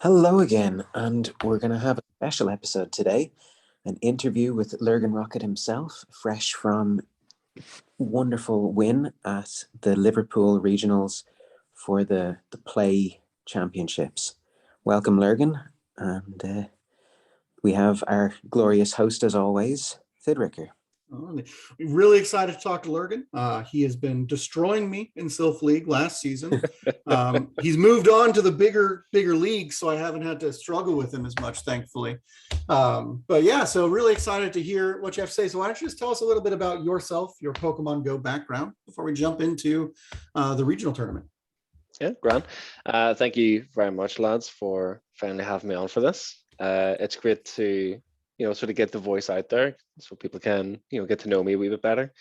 Hello again, and we're going to have a special episode today, an interview with LurganRocket himself, fresh from wonderful win at the Liverpool regionals for the Play Championships. Welcome, Lurgan, and we have our glorious host as always, Thidricker. We're really excited to talk to Lurgan. He has been destroying me in Silph League last season. He's moved on to the bigger leagues, so I haven't had to struggle with him as much, thankfully. But yeah, so really excited to hear what you have to say. So why don't you just tell us a little bit about yourself, your Pokemon Go background, before we jump into the regional tournament. Yeah, grand. Thank you very much, lads, for finally having me on for this. It's great to sort of get the voice out there so people can, get to know me a wee bit better.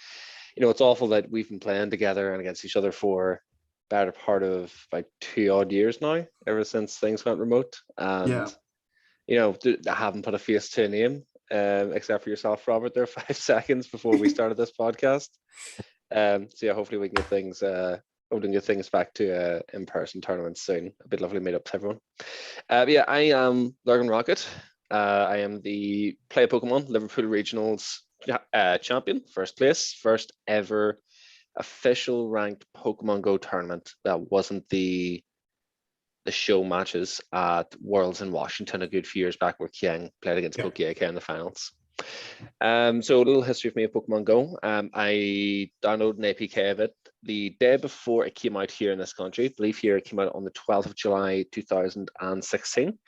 It's awful that we've been playing together and against each other for better part of like 2 odd years now, ever since things went remote. And, I haven't put a face to a name, except for yourself, Robert, there 5 seconds before we started this podcast. So yeah, hopefully we can get things back to in-person tournaments soon. It'd be lovely to meet up to everyone. Yeah, I am LurganRocket. I am the Play Pokemon Liverpool Regionals champion, first place, first ever official ranked Pokemon Go tournament that wasn't the show matches at Worlds in Washington a good few years back where Kiang played against Poke in the finals. So a little history of me of Pokemon Go. I downloaded an APK of it the day before it came out here in this country. I believe here it came out on the 12th of July 2016.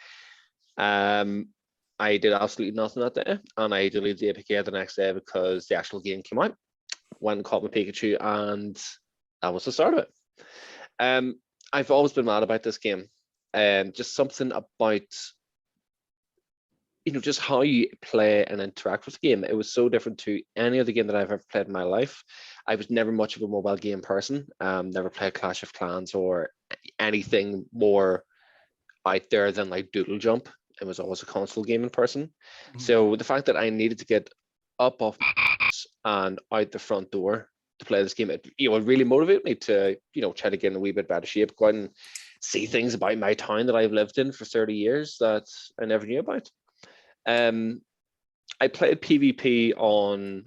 I did absolutely nothing that day, and I deleted the APK the next day because the actual game came out. Went and caught my Pikachu, and that was the start of it. I've always been mad about this game. Just something about just how you play and interact with the game. It was so different to any other game that I've ever played in my life. I was never much of a mobile game person. Never played Clash of Clans or anything more out there than like Doodle Jump. It was always a console gaming person. So the fact that I needed to get up off and out the front door to play this game, it really motivated me to try to get in a wee bit better shape, go out and see things about my town that I've lived in for 30 years that I never knew about. I played PvP on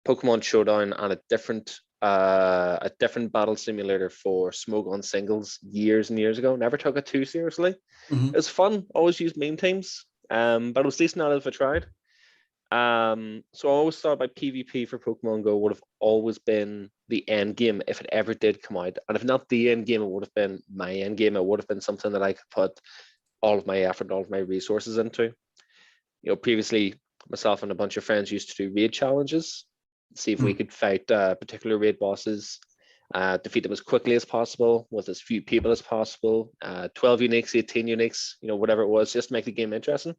Pokemon Showdown and a different battle simulator for Smogon singles years and years ago. Never took it too seriously. It was fun. Always used meme teams, but it was decent out if I tried. So I always thought about PvP for Pokemon Go would have always been the end game if it ever did come out. And if not the end game, it would have been my end game. It would have been something that I could put all of my effort, all of my resources into. Previously myself and a bunch of friends used to do raid challenges, see if we could fight particular raid bosses, defeat them as quickly as possible with as few people as possible, 12 uniques, 18 uniques, whatever it was, just to make the game interesting.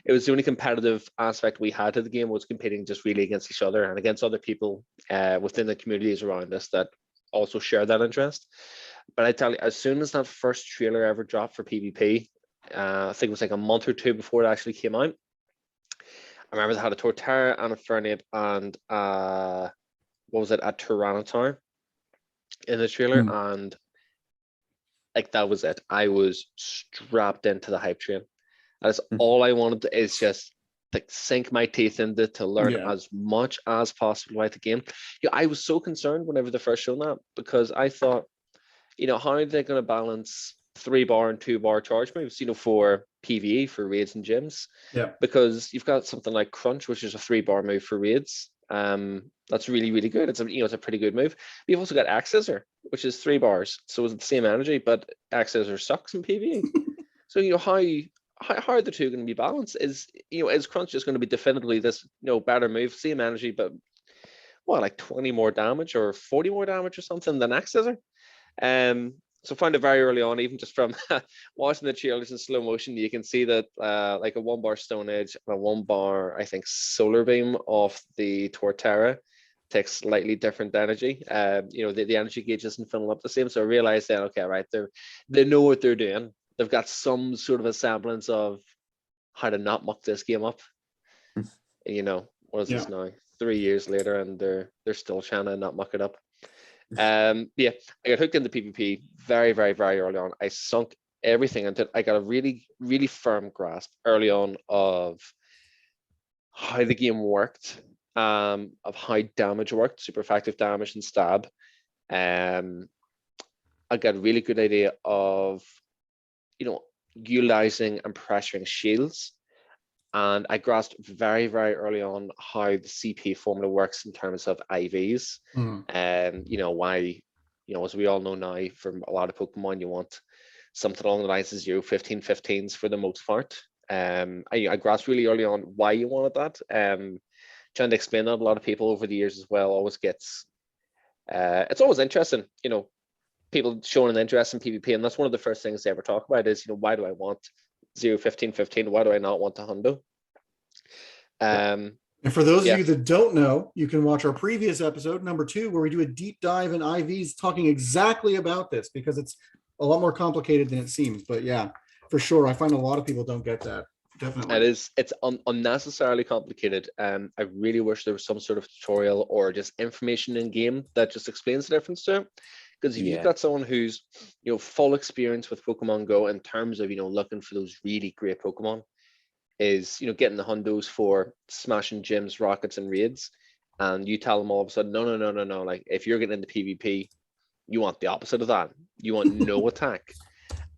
It was the only competitive aspect we had to the game, was competing just really against each other and against other people within the communities around us that also share that interest. But I tell you, as soon as that first trailer ever dropped for PvP, I think it was like a month or two before it actually came out, I remember they had a Torterra and a Fernape and a Tyranitar in the trailer, and like that was it. I was strapped into the hype train. That's all I wanted to is just like sink my teeth into to learn as much as possible about the game. I was so concerned whenever they first shown that, because I thought, how are they going to balance 3-bar and 2-bar charge moves, for PvE, for raids and gyms? Because you've got something like Crunch, which is a 3-bar move for raids. That's really, really good. It's a pretty good move. You've also got Axe Scissor, which is 3 bars, so it's the same energy, but Axe Scissor sucks in PvE. So how are the two going to be balanced? Is Crunch just going to be definitively this better move, same energy, but like 20 more damage or 40 more damage or something than Axe Scissor? So found it very early on, even just from watching the trailers in slow motion, you can see that like a 1-bar Stone Edge and a 1-bar, I think, Solar Beam off the Torterra takes slightly different energy. The energy gauge isn't filling up the same. So I realized then, okay, right, they know what they're doing. They've got some sort of a semblance of how to not muck this game up. What is this now? 3 years later, and they're still trying to not muck it up. I got hooked into PvP very, very, very early on. I sunk everything into it. I got a really, really firm grasp early on of how the game worked, of how damage worked, super effective damage and stab. I got a really good idea of, utilizing and pressuring shields. And I grasped very, very early on how the CP formula works in terms of IVs. And, why, as we all know now, for a lot of Pokemon, you want something along the lines of 0-15-15s for the most part. I grasped really early on why you wanted that. Trying to explain that, a lot of people over the years as well always gets, it's always interesting, people showing an interest in PvP, and that's one of the first things they ever talk about is, why do I want 0-15-15? Why do I not want a hundo? And for those of you that don't know, you can watch our previous episode, number 2, where we do a deep dive in IVs, talking exactly about this, because it's a lot more complicated than it seems. But yeah, for sure, I find a lot of people don't get that. Definitely, it's unnecessarily complicated. I really wish there was some sort of tutorial or just information in game that just explains the difference to it. Because if you've got someone who's full experience with Pokemon Go in terms of looking for those really great Pokemon, is getting the hundos for smashing gyms, rockets, and raids, and you tell them all of a sudden, no, like if you're getting into PvP, you want the opposite of that. You want no attack.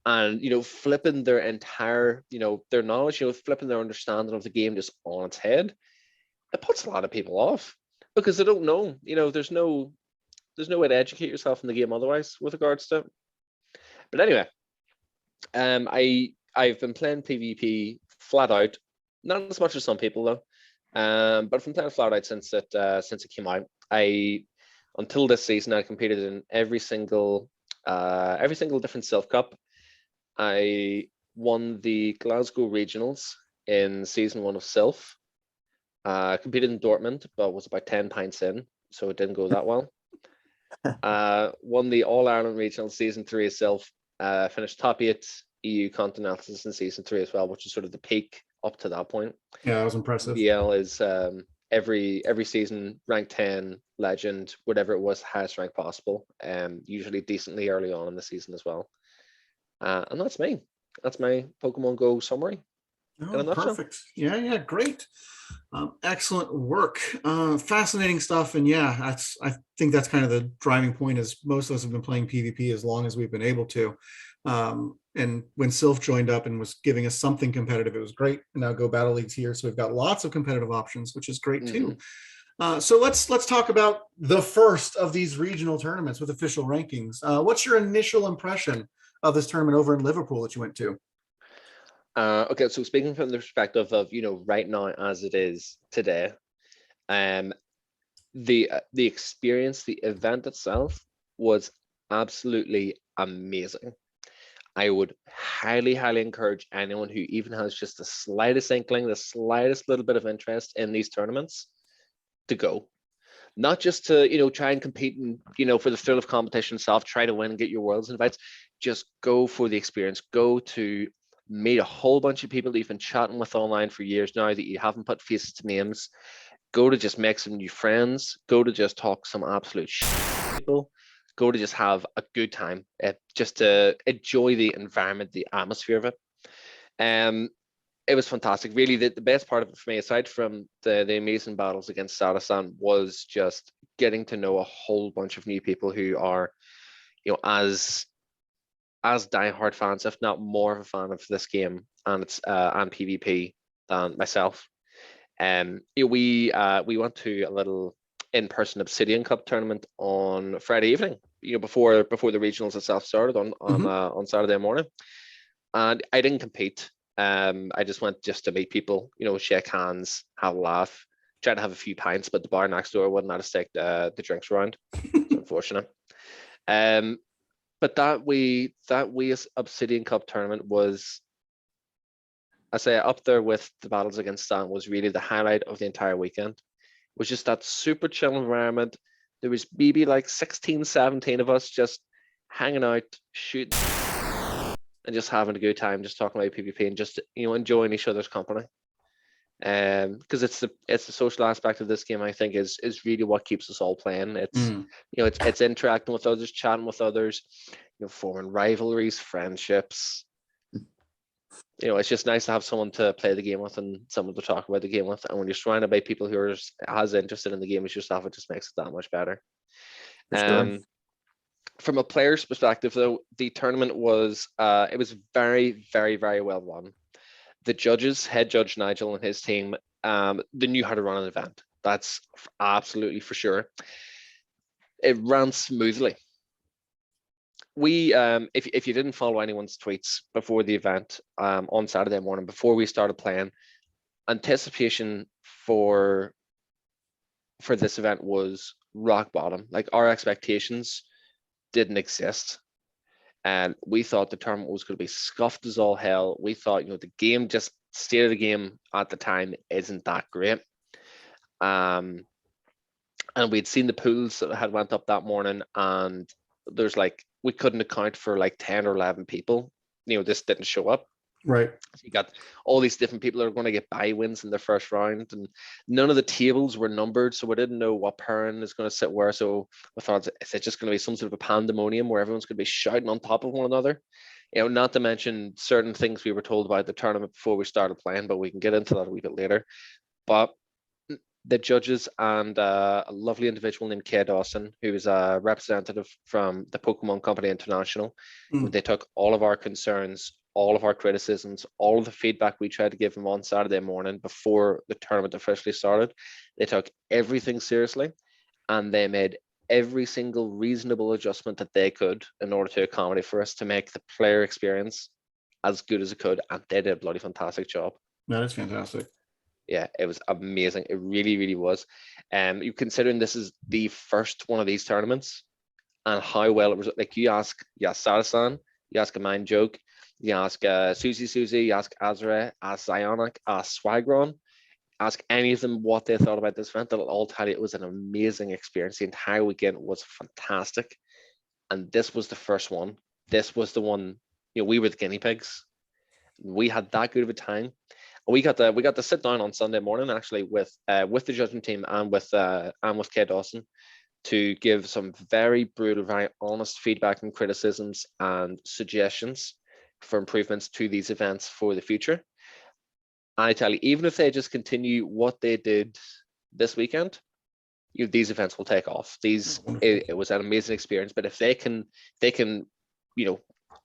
And flipping their entire their knowledge, flipping their understanding of the game just on its head, it puts a lot of people off because they don't know. There's no way to educate yourself in the game otherwise with regards to it. But anyway, I've been playing PvP flat out, not as much as some people though, but I've been playing flat out since it came out. Until this season, I competed in every single different Silph Cup. I won the Glasgow Regionals in season 1 of Silph. Competed in Dortmund, but was about 10 pints in, so it didn't go that well. Won the All-Ireland Regional season 3 of Silph. Finished top 8 EU Continentals in season 3 as well, which is sort of the peak up to that point. Yeah, that was impressive. BL is every season ranked 10, legend, whatever it was, highest rank possible, usually decently early on in the season as well. And that's me. That's my Pokemon Go summary. Oh, perfect. Yeah, great. Excellent work. Fascinating stuff. And yeah, I think that's kind of the driving point, is most of us have been playing PvP as long as we've been able to. And when Silph joined up and was giving us something competitive, it was great. And now Go Battle League's here, so we've got lots of competitive options, which is great too. So let's talk about the first of these regional tournaments with official rankings. What's your initial impression of this tournament over in Liverpool that you went to? Okay, so speaking from the perspective of right now as it is today, the experience, the event itself was absolutely amazing. I would highly encourage anyone who even has just the slightest inkling, the slightest little bit of interest in these tournaments to go. Not just to try and compete and for the thrill of competition itself, try to win and get your worlds invites. Just go for the experience. Go to meet a whole bunch of people that you've been chatting with online for years now that you haven't put faces to names. Go to just make some new friends. Go to just talk some absolute shit to people. Go to just have a good time. Just to enjoy the environment, the atmosphere of it. It was fantastic. Really, the best part of it for me, aside from the amazing battles against Sarasan, was just getting to know a whole bunch of new people who are, as diehard fans, if not more of a fan of this game and its and PvP than myself. We went to a little in-person Obsidian Cup tournament on Friday evening, before the regionals itself started on Saturday morning, and I didn't compete. I just went just to meet people, shake hands, have a laugh, try to have a few pints, but the bar next door wouldn't let us take the drinks around. It's unfortunate. But that way Obsidian Cup tournament was, I say, up there with the battles against Stan, was really the highlight of the entire weekend. It was just that super chill environment. There was maybe like 16, 17 of us just hanging out, shooting, and just having a good time, just talking about PvP and just enjoying each other's company. Because it's the social aspect of this game, I think, is really what keeps us all playing. It's it's interacting with others, chatting with others, forming rivalries, friendships, it's just nice to have someone to play the game with and someone to talk about the game with. And when you're surrounded by people who are as interested in the game as yourself, it just makes it that much better. For sure. From a player's perspective, though, the tournament was it was very, very, very well run. The judges, head judge Nigel and his team, they knew how to run an event. That's absolutely for sure. It ran smoothly. We, if you didn't follow anyone's tweets before the event on Saturday morning, before we started playing, anticipation for this event was rock bottom. Like, our expectations didn't exist, and we thought the tournament was going to be scuffed as all hell. We thought, the game, just state of the game at the time, isn't that great. And we'd seen the pools that had went up that morning, and there's we couldn't account for 10 or 11 people, just didn't show up. Right. So you got all these different people that are going to get bye wins in their first round, and none of the tables were numbered, so we didn't know what pairing is going to sit where. So we thought, is it just going to be some sort of a pandemonium where everyone's going to be shouting on top of one another? Not to mention certain things we were told about the tournament before we started playing, but we can get into that a wee bit later. But the judges and a lovely individual named Kay Dawson, who is a representative from the Pokemon Company International, they took all of our concerns, all of our criticisms, all of the feedback we tried to give them on Saturday morning before the tournament officially started. They took everything seriously, and they made every single reasonable adjustment that they could in order to accommodate for us to make the player experience as good as it could, and they did a bloody fantastic job. That is fantastic. Yeah, it was amazing. It really, really was. You considering this is the first one of these tournaments, and how well it was. You ask Sarasan, you ask a Mind Joke, you ask Susie, you ask Azra, ask Zionic, ask Swagron, ask any of them what they thought about this event. They'll all tell you it was an amazing experience. The entire weekend was fantastic, and this was the first one. This was the one. We were the guinea pigs. We had that good of a time. We got to sit down on Sunday morning, actually, with the judging team and with Kay Dawson, to give some very brutal, very honest feedback and criticisms and suggestions for improvements to these events for the future. And I tell you, even if they just continue what they did this weekend, these events will take off. It was an amazing experience. But if they can,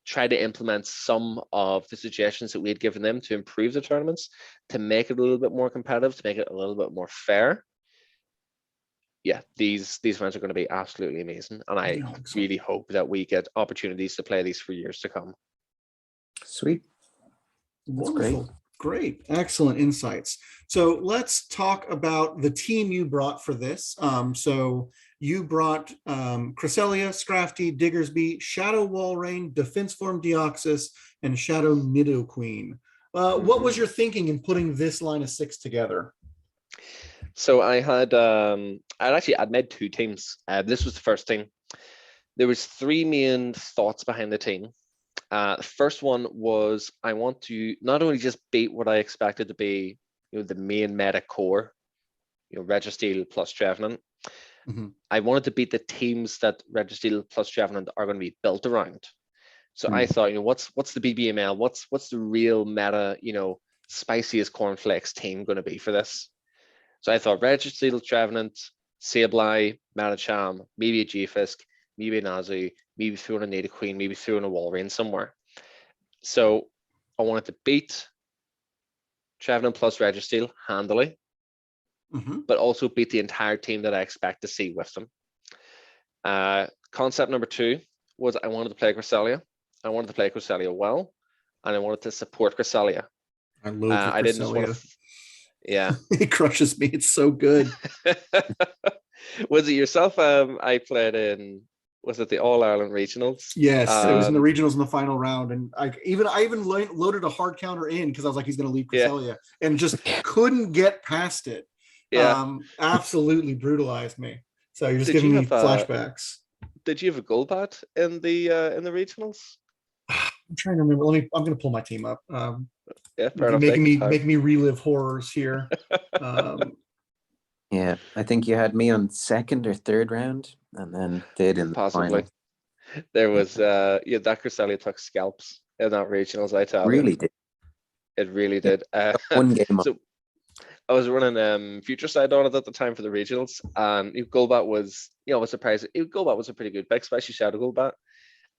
try to implement some of the suggestions that we had given them to improve the tournaments, to make it a little bit more competitive, to make it a little bit more fair. Yeah, these events are going to be absolutely amazing, and I really hope that we get opportunities to play these for years to come. Sweet. That's Great. Excellent insights. So let's talk about the team you brought for this. So you brought Cresselia, Scrafty, Diggersby, Shadow Walrein, Defense Form Deoxys, and Shadow Nidoqueen. What was your thinking in putting this line of 6 together? So I'd made 2 teams. This was the first team. There was 3 main thoughts behind the team. The first one was, I want to not only just beat what I expected to be, the main meta core, Registeel plus Trevenant. I wanted to beat the teams that Registeel plus Trevenant are going to be built around. So I thought, what's the BBML? What's the real meta, spiciest cornflakes team going to be for this? So I thought Registeel, Trevenant, Sableye, Medicham, maybe a G-Fisk, maybe an Azu, maybe throwing a Nidoqueen, maybe throwing a Walrein somewhere. So I wanted to beat Trevenant plus Registeel handily, but also beat the entire team that I expect to see with them. Concept number 2 was I wanted to play Cresselia. I wanted to play Cresselia well, and I wanted to support Cresselia. I love I didn't want to. Yeah, it crushes me. It's so good. Was it yourself? I played in. Was it the All Ireland regionals? Yes, it was in the regionals in the final round, and I even loaded a hard counter in because I was like, he's going to leave Cresselia, and just couldn't get past it. Yeah, absolutely brutalized me. So you're just giving me flashbacks. Did you have a Golbat in the regionals? I'm trying to remember. I'm going to pull my team up. Yeah, making me relive horrors here. Yeah, I think you had me on 2nd or 3rd round, and then did in possibly. The final. There was that Cresselia took scalps in that regionals. I tell really you. did. It really did. One game. So I was running Future Side on it at the time for the regionals, and Golbat was, was surprised. Golbat was a pretty good pick, especially Shadow Golbat.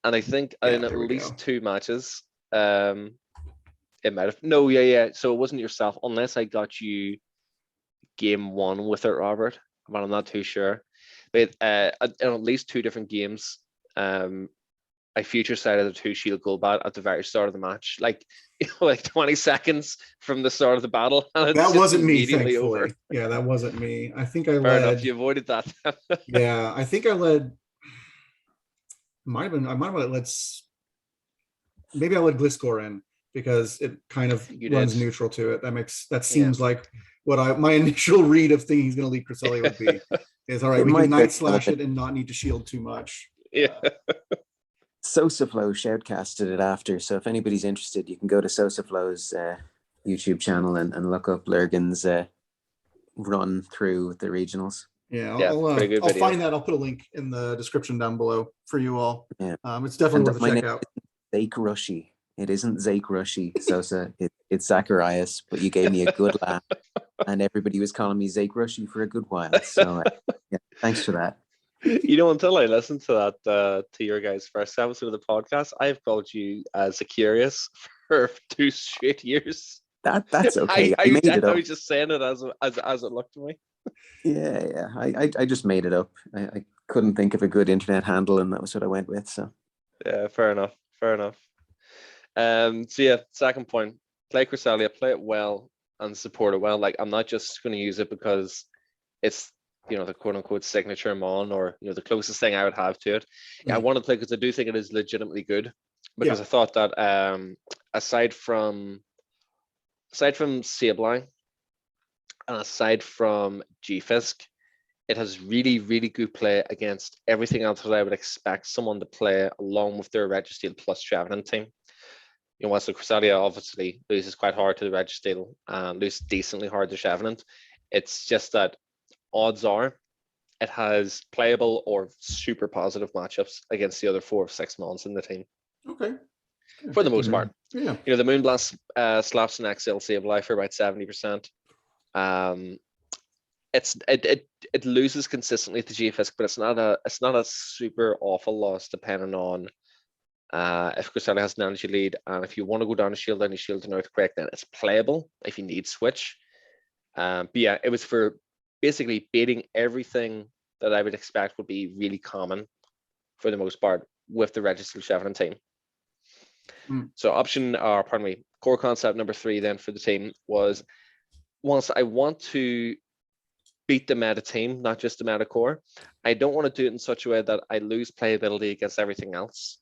And I think in at least 2 matches, it might have. No, yeah. So it wasn't yourself, unless I got you game 1 with it, Robert. But I'm not too sure. But in at least 2 different games, I future sided the 2 shield Golbat at the very start of the match, like 20 seconds from the start of the battle. And that wasn't me, thankfully. Over. Yeah, that wasn't me. I think I Fair led. enough, you avoided that. Yeah, I think I led. I might have led. Maybe I led Gliscor in because it kind of runs neutral to it. That seems like what my initial read of thinking he's going to lead Cresselia would be. Is all right. We can Night Slash it and not need to shield too much. Yeah. Sosaflo shoutcasted it after, so if anybody's interested, you can go to Sosaflo's YouTube channel and look up Lurgan's run through the regionals. Yeah, I'll find that. I'll put a link in the description down below for you all. Yeah, it's definitely worth a check out. Zake Rushy. It isn't Zake Rushy, Sosa. It's Zacharias, but you gave me a good laugh, and everybody was calling me Zake Rushy for a good while. So yeah, thanks for that. Until I listened to that, to your guys' first episode of the podcast, I've called you Zacarias for 2 straight years. That's okay. I made it up. I was just saying it as it looked to me. Yeah. I just made it up. I couldn't think of a good internet handle, and that was what I went with. So yeah, fair enough. So yeah, second point: play Cresselia, play it well, and support it well. Like, I'm not just going to use it because it's the quote unquote signature mon, or the closest thing I would have to it. Yeah, I want to play because I do think it is legitimately good. Because I thought that aside from Sableye and aside from G-Fisk, it has really, really good play against everything else that I would expect someone to play along with their Registeel plus Trevenant team. Whilst the Cresselia obviously loses quite hard to the Registeel and loses decently hard to Trevenant, it's just that odds are it has playable or super positive matchups against the other 4 of 6 mons in the team. Okay. For the most part. Yeah. The Moonblast slaps an XL Sableye for about 70%. It loses consistently to G-Fisk, but it's not a super awful loss depending on if Cresselia has an energy lead, and if you want to go down a shield and you shield an Earthquake, then it's playable if you need switch. But yeah, it was for basically baiting everything that I would expect would be really common for the most part with the Registeel Trevenant team. So core concept number 3 then for the team was, once I want to beat the meta team, not just the meta core, I don't want to do it in such a way that I lose playability against everything else.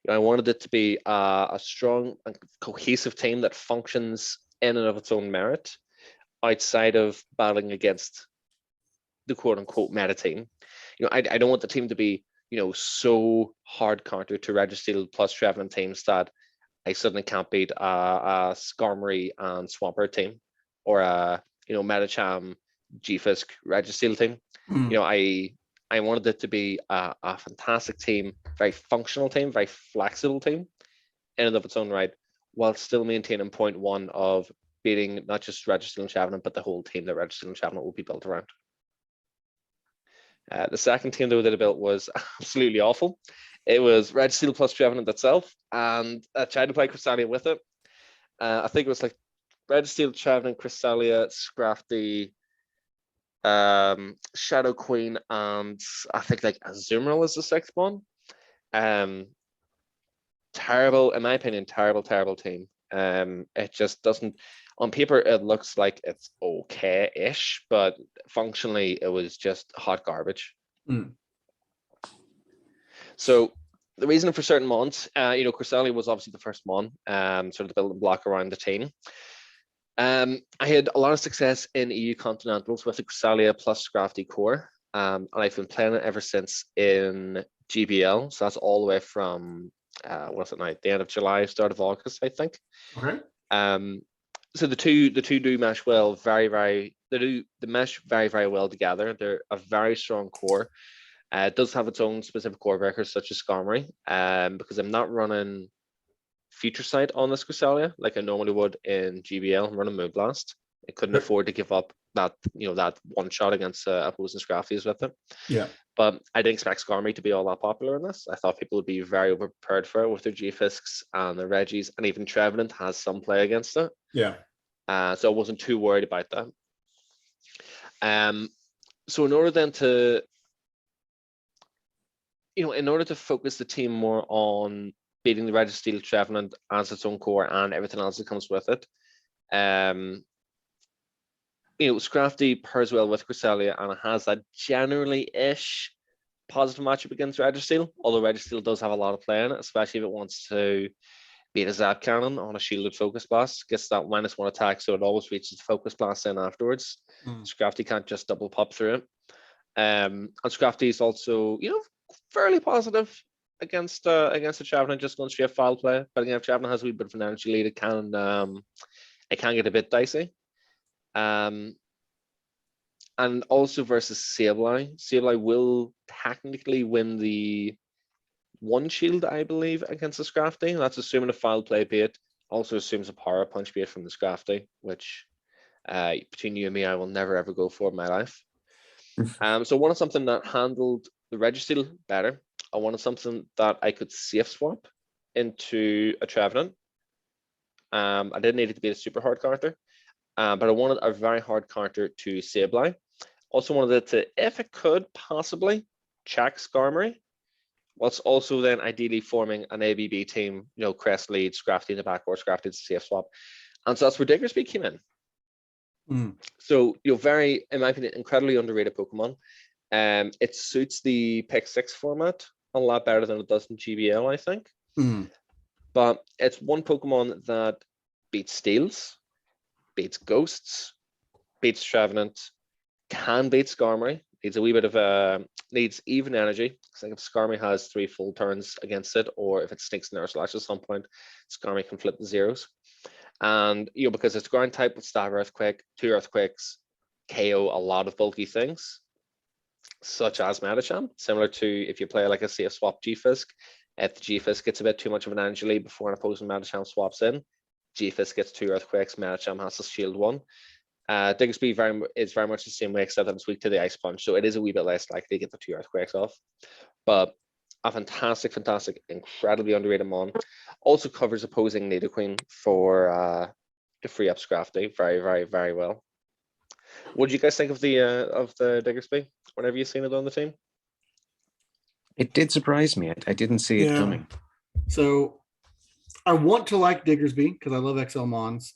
I wanted it to be a strong and cohesive team that functions in and of its own merit outside of battling against the quote unquote meta team. I don't want the team to be so hard counter to Registeel plus Trevenant teams that I suddenly can't beat a Skarmory and Swampert team, or a Metacham G-Fisk Registeel team. I wanted it to be a fantastic team, very functional team, very flexible team in and of its own right, while still maintaining point 1 of beating not just Registeel and Trevenant, but the whole team that Registeel and Trevenant will be built around. The second team though that I built was absolutely awful. It was Registeel plus Trevenant itself, and I tried to play Cresselia with it. I think it was like Registeel, Trevenant, Cresselia, Scrafty, Shadow Queen, and I think like Azumarill was the 6th one. Terrible, in my opinion, terrible team. It just doesn't, on paper it looks like it's okay-ish, but functionally it was just hot garbage. So the reason for certain mons, Cresselia was obviously the first mon, sort of the building block around the team. I had a lot of success in EU Continentals with the Cresselia plus Scrafty core, and I've been playing it ever since in GBL, so that's all the way from what's it now? The end of July, start of August, I think. Okay. So the two do mesh well, they mesh very, very well together. They're a very strong core. It does have its own specific core breakers, such as Skarmory, because I'm not running future sight on this Cresselia like I normally would in GBL and running Moonblast. I couldn't afford to give up that that one shot against opposing Scrafties with it. Yeah. But I didn't expect Skarmory to be all that popular in this. I thought people would be very overprepared for it with their G-Fisks and their Reggies, and even Trevenant has some play against it. Yeah. So I wasn't too worried about that. So in order then to, in order to focus the team more on beating the Registeel Trevenant as its own core and everything else that comes with it, Scrafty pairs well with Cresselia, and it has that generally-ish positive matchup against Registeel, although Registeel does have a lot of play in it, especially if it wants to beat a Zap Cannon on a shielded focus blast. Gets that -1 attack, so it always reaches the focus blast in afterwards. Scrafty can't just double pop through it. And Scrafty is also, fairly positive against the Trevenant, just going straight foul play. But again, if Trevenant has a wee bit of an energy lead, it can get a bit dicey. And also versus Sableye. Sableye will technically win the one shield, I believe, against the Scrafty. That's assuming a foul play bait. Also assumes a power punch bait from the Scrafty, which between you and me, I will never ever go for in my life. So I wanted something that handled the Registeel better. I wanted something that I could safe swap into a Trevenant. I didn't need it to be a super hard counter, but I wanted a very hard counter to Sableye. Also wanted it to, if it could, possibly check Skarmory, whilst also then ideally forming an ABB team, Crest lead, Scrafty in the back, or Scrafty to safe swap. And so that's where Diggersby came in. So, very, in my opinion, incredibly underrated Pokemon. It suits the Pick 6 format a lot better than it does in GBL, I think. But it's one Pokemon that beats Steels, beats Ghosts, beats Trevenant, can beat Skarmory, needs a wee bit of needs even energy. Because I think if Skarmory has 3 full turns against it, or if it sneaks in Air Slash at some point, Skarmory can flip the zeros. And because it's ground type with Stab Earthquake, 2 Earthquakes KO a lot of bulky things, such as Medicham, similar to if you play like a safe swap G-Fisk. If the G-Fisk gets a bit too much of an energy lead before an opposing Medicham swaps in, G-Fisk gets 2 Earthquakes, Medicham has to shield 1. Diggersby is very much the same way, except that it's weak to the Ice Punch, so it is a wee bit less likely to get the 2 Earthquakes off. But a fantastic, incredibly underrated mon. Also covers opposing Nidoqueen for to free up Scrafty very, very, very well. What did you guys think of the Diggersby whenever you've seen it on the team? It did surprise me. I didn't see it coming. So I want to like Diggersby because I love XL Mons.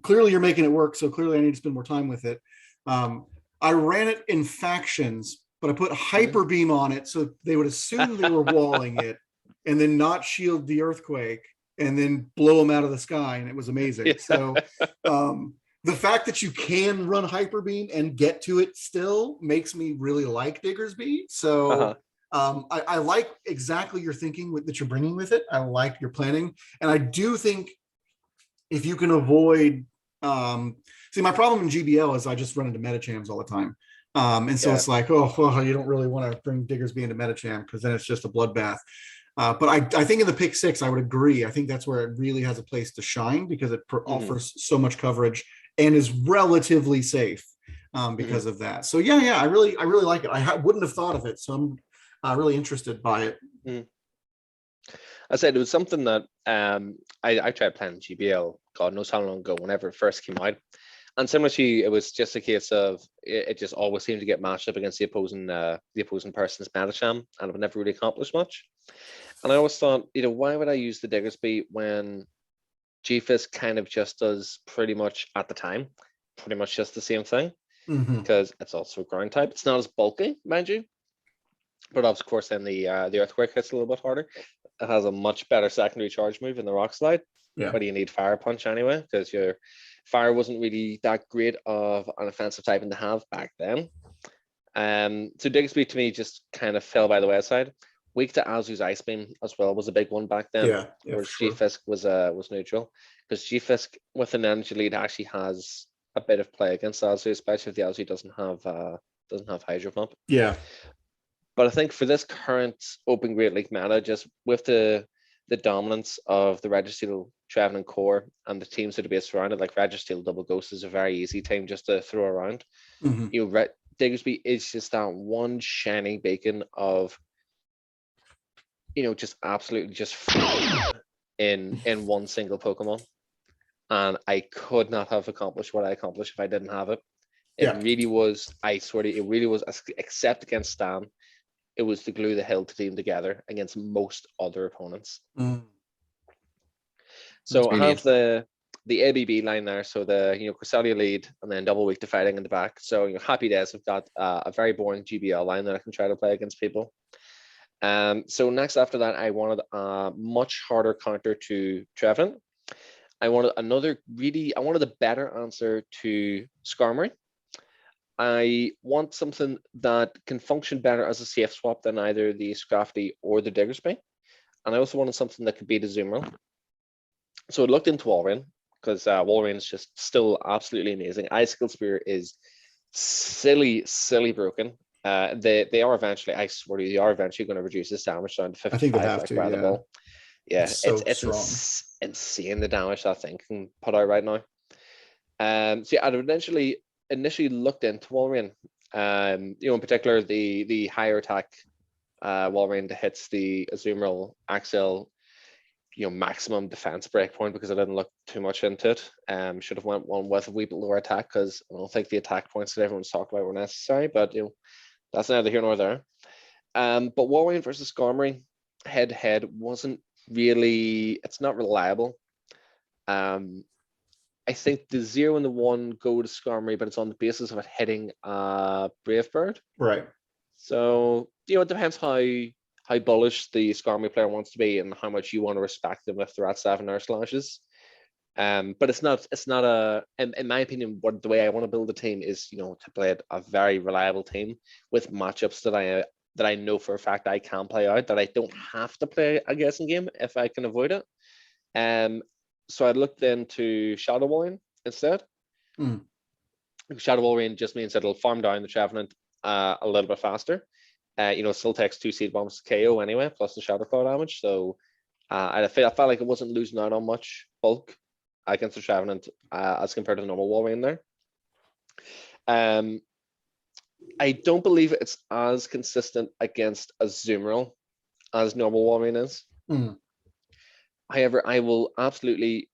Clearly you're making it work, so clearly I need to spend more time with it. I ran it in factions, but I put Hyper Beam on it so they would assume they were walling it and then not shield the Earthquake and then blow them out of the sky, and it was amazing. Yeah. So the fact that you can run Hyper Beam and get to it still makes me really like Diggersby. So I like exactly your thinking that you're bringing with it. I like your planning. And I do think if you can avoid, see, my problem in GBL is I just run into Metachams all the time. And so it's like, oh, you don't really want to bring Diggersby into Metacham because then it's just a bloodbath. But I think in the Pick 6, I would agree. I think that's where it really has a place to shine because it offers so much coverage and is relatively safe because of that. So I really like it. I wouldn't have thought of it. So I'm really interested by it. I said it was something that I tried playing GBL, God knows how long ago, whenever it first came out. And similar to you, it was just a case of it just always seemed to get matched up against the opposing person's Medicham, and it would never really accomplish much. And I always thought, why would I use the Diggersby when G-Fisk kind of just does pretty much at the time, pretty much just the same thing, because it's also a ground type. It's not as bulky, mind you, but of course then the Earthquake hits a little bit harder. It has a much better secondary charge move in the Rock Slide. Yeah. But you need Fire Punch anyway, because your Fire wasn't really that great of an offensive typing to have back then. So Diggersby to me just kind of fell by the wayside. Weak to Azu's Ice Beam as well was a big one back then. Whereas G-Fisk was neutral, because G-Fisk with an energy lead actually has a bit of play against Azu, especially if the Azu doesn't have Hydro Pump. Yeah. But I think for this current Open Great League meta, just with the the dominance of the Registeel Trevenant core and the teams that are based around it. Like Registeel Double Ghost is a very easy team just to throw around. Diggersby is just that one shiny beacon of, just absolutely just in one single Pokemon. And I could not have accomplished what I accomplished if I didn't have it. It really was, I swear to you, it really was, except against Stan, it was the glue that held the team together against most other opponents. So I have the ABB line there. So the Cresselia lead and then double weak to fighting in the back. So happy days. I've got a very boring GBL line that I can try to play against people. So next after that, I wanted a much harder counter to Trevenant. I wanted a better answer to Skarmory. I want something that can function better as a safe swap than either the Scrafty or the Diggersby. And I also wanted something that could beat a Azumarill. So I looked into Walrein, because Walrein is just still absolutely amazing. Icicle Spear is silly broken. They are eventually, I swear to you, they are eventually going to reduce this damage down to 55. I think they have to, yeah. It's insane the damage that thing can put out right now. So yeah, I'd initially looked into Walrein. In particular the higher attack Walrein that hits the Azumarill Axel, maximum defense breakpoint, because I didn't look too much into it. Should have went one with a wee bit lower attack, because I don't think the attack points that everyone's talked about were necessary, but that's neither here nor there. But Walrein versus Skarmory head to head wasn't really, it's not reliable. I think the 0 and the 1 go to Skarmory, but it's on the basis of it hitting Brave Bird. Right. So, it depends how bullish the Skarmory player wants to be and how much you want to respect them if they're at 7 air slashes. But it's not in my opinion, the way I want to build a team is, to play a very reliable team with matchups that I know for a fact I can play out, that I don't have to play a guessing game if I can avoid it. So I looked into Shadow Walrein instead. Shadow Walrein just means that it'll farm down the Trevenant a little bit faster. It still takes 2 seed bombs to KO anyway, plus the Shadow Claw damage. So I felt like it wasn't losing out on much bulk against the Trevenant as compared to the normal Walrein there. I don't believe it's as consistent against Azumarill as normal Walrein is. However, I will absolutely,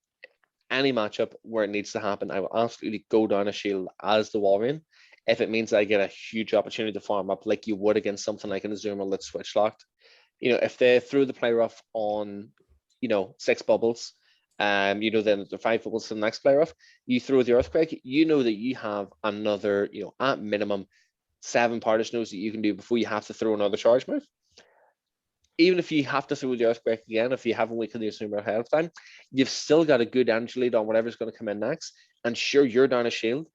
any matchup where it needs to happen, I will absolutely go down a shield as the Walrein if it means I get a huge opportunity to farm up like you would against something like an Azumarill that's switch locked. If they threw the play rough on, 6 bubbles, then the 5 bubbles to the next play rough, you throw the Earthquake, that you have another, at minimum 7 Partish Snows that you can do before you have to throw another charge move. Even if you have to throw the Earthquake again, if you haven't weakened the Azumarill ahead of time, you've still got a good energy lead on whatever's going to come in next. And sure, you're down a shield,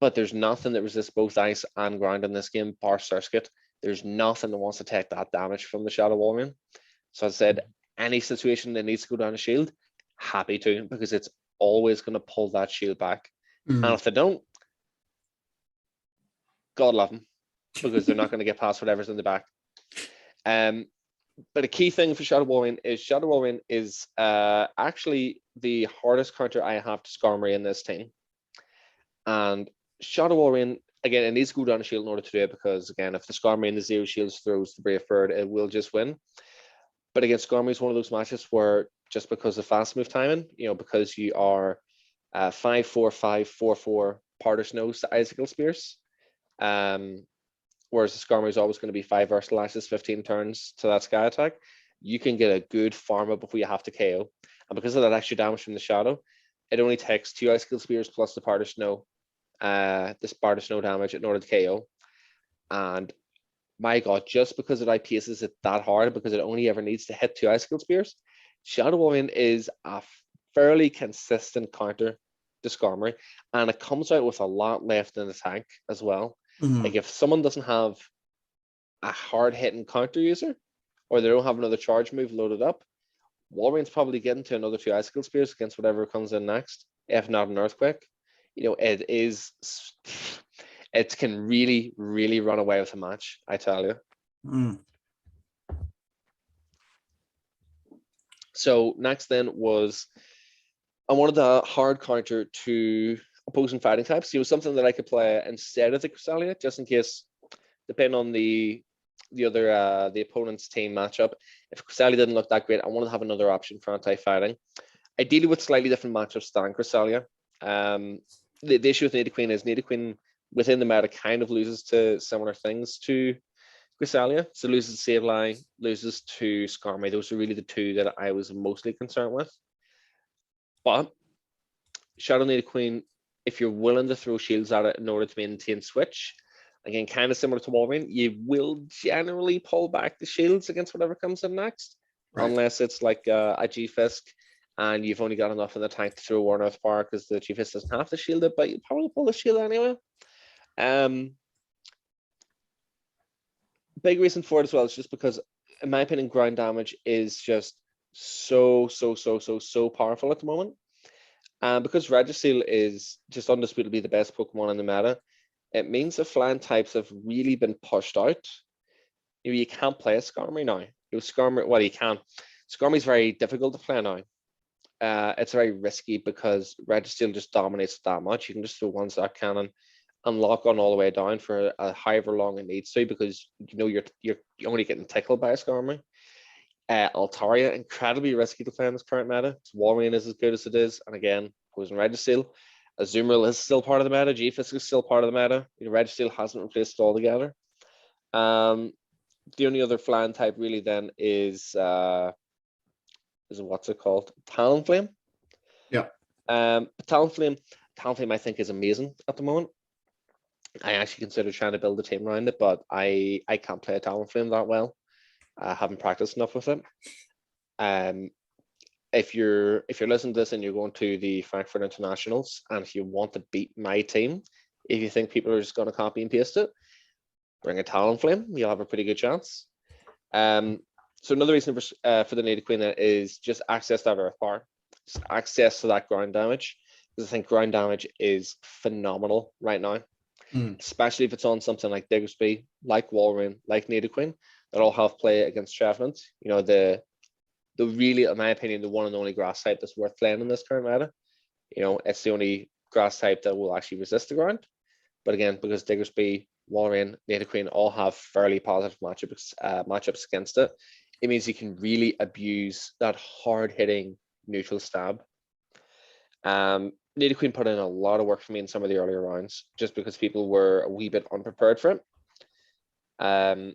but there's nothing that resists both ice and ground in this game, bar Surskit. There's nothing that wants to take that damage from the Shadow Walrein. So I said, any situation that needs to go down a shield, happy to, because it's always going to pull that shield back. And if they don't, God love them, because they're not going to get past whatever's in the back. But a key thing for Shadow Walrein is actually the hardest counter I have to Skarmory in this team. And Shadow Walrein, again, it needs to go down a shield in order to do it, because, again, if the Skarmory in the 0 shields throws the Brave Bird, it will just win. But again, Skarmory is one of those matches where, just because of fast move timing, because you are 5-4, 5-4-4 Partish Nose to Icicle Spears, whereas the Skarmory is always going to be 5 Versatile Lashes, 15 turns to that Sky Attack, you can get a good farm up before you have to KO. And because of that extra damage from the Shadow, it only takes 2 Icicle Spears plus the Partish Snow, this Partish Snow damage in order to KO. And my God, just because it outpaces it that hard, because it only ever needs to hit 2 Icicle Spears, Shadow Walrein is a fairly consistent counter to Skarmory, and it comes out with a lot left in the tank as well. Like, if someone doesn't have a hard-hitting counter user, or they don't have another charge move loaded up, Walrein's probably getting to another 2 Icicle Spears against whatever comes in next, if not an Earthquake. It can really, really run away with a match, I tell you. So next then was I wanted a hard counter to opposing fighting types. Something that I could play instead of the Cresselia, just in case, depending on the opponent's team matchup. If Cresselia didn't look that great, I wanted to have another option for anti-fighting. Ideally with slightly different matchups than Cresselia. The issue with Nidoqueen is Nidoqueen within the meta kind of loses to similar things to Cresselia. So loses to Sableye, loses to Skarmory. Those are really the two that I was mostly concerned with. But Shadow Nidoqueen, if you're willing to throw shields at it in order to maintain switch, again, kind of similar to Wolverine, you will generally pull back the shields against whatever comes in next, right, unless it's like a G-Fisk and you've only got enough in the tank to throw War Earth Power because the G-Fisk doesn't have to shield it, but you probably pull the shield anyway. Big reason for it as well is just because, in my opinion, ground damage is just so powerful at the moment. Because Registeel is just undisputably the best Pokemon in the meta, it means the flying types have really been pushed out. You can't play a Skarmory now. Skarmory, well, you can. Skarmory's very difficult to play now. It's very risky because Registeel just dominates that much. You can just throw one Zac Cannon and lock on all the way down for however long it needs to, because you're only getting tickled by a Skarmory. Altaria, incredibly risky to play in this current meta. Wolverine is as good as it is, and again, opposing Registeel. Azumarill is still part of the meta. G-Fisk is still part of the meta. Registeel hasn't replaced it altogether. The only other flying type really then is what's it called? Talonflame. Yeah. Talonflame I think is amazing at the moment. I actually consider trying to build a team around it, but I can't play a Talonflame that well. I haven't practiced enough with it. If you're listening to this and you're going to the Frankfurt Internationals, and if you want to beat my team, if you think people are just going to copy and paste it, bring a Talonflame. You'll have a pretty good chance. So another reason for the Nidoqueen is just access to that Earth Power, just access to that ground damage, because I think ground damage is phenomenal right now. Especially if it's on something like Diggersby, like Wolverine, like Nidoqueen, that all have play against Trevenant. The really, in my opinion, the one and only grass type that's worth playing in this current meta. It's the only grass type that will actually resist the ground. But again, because Diggersby, Wolverine, Nidoqueen all have fairly positive matchups against it, it means you can really abuse that hard-hitting neutral stab. Nidoqueen put in a lot of work for me in some of the earlier rounds, just because people were a wee bit unprepared for it. I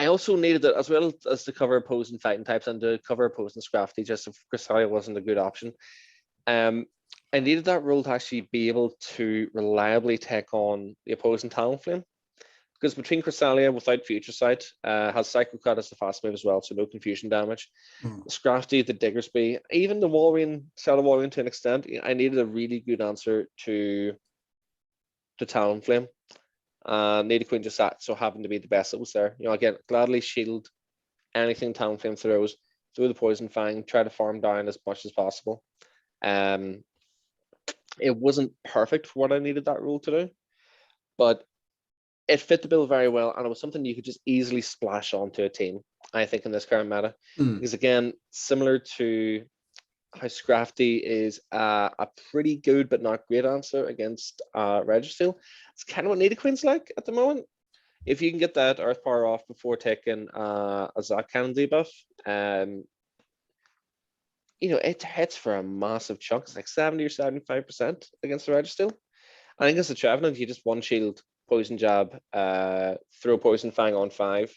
also needed it as well as to cover opposing fighting types and to cover opposing Scrafty, just if Cresselia wasn't a good option. I needed that rule to actually be able to reliably take on the opposing Talonflame. Because between Cresselia without Future Sight, has Psycho Cut as the fast move as well, so no confusion damage. The Scrafty, the Diggersby, even the Wolverine, Shadow Wolverine to an extent, I needed a really good answer to Talonflame. Nidoqueen just so happened to be the best that was there. Again, gladly shield anything Talonflame throws, throw the Poison Fang, try to farm down as much as possible. It wasn't perfect for what I needed that rule to do, but it fit the bill very well, and it was something you could just easily splash onto a team, I think, in this current meta. Because again, similar to how Scrafty is a pretty good but not great answer against Registeel, it's kind of what Nidoqueen's like at the moment. If you can get that Earth Power off before taking a Zac Cannon debuff, it hits for a massive chunk. It's like 70 or 75% against the Registeel. I think as a Trevenant, you just one shield, Poison Jab, throw Poison Fang on 5,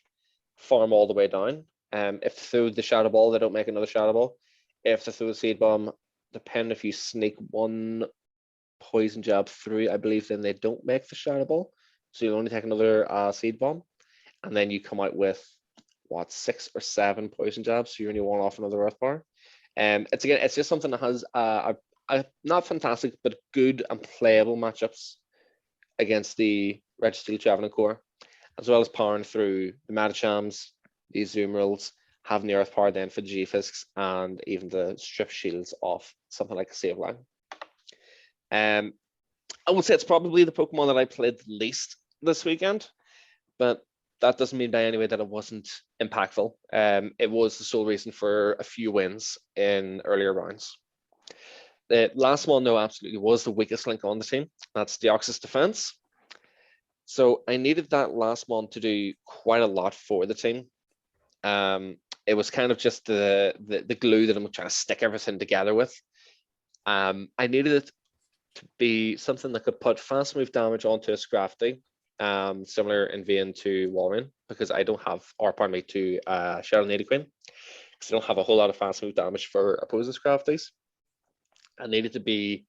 farm all the way down. If they throw the Shadow Ball, they don't make another Shadow Ball. If they throw the Seed Bomb, depending if you sneak one Poison Jab through, I believe then they don't make the Shadow Ball. So you only take another Seed Bomb. And then you come out with, 6 or 7 Poison Jabs, so you're only one off another Earth Bar. It's just something that has not fantastic, but good and playable matchups against the Registeel Trevenant core, as well as powering through the Medichams, the Azumarills, having the Earth Power then for the G-Fisks, and even the strip shields off something like a Sableye. I would say it's probably the Pokemon that I played the least this weekend, but that doesn't mean by any way that it wasn't impactful. It was the sole reason for a few wins in earlier rounds. The last one, though, absolutely was the weakest link on the team. That's Deoxys defense. So I needed that last one to do quite a lot for the team. It was kind of just the glue that I'm trying to stick everything together with. I needed it to be something that could put fast move damage onto a Scrafty, similar in vein to Walrein, because I don't have, or pardon me, to Shadow Nidoqueen, because I don't have a whole lot of fast move damage for opposing Scrafties. I needed to be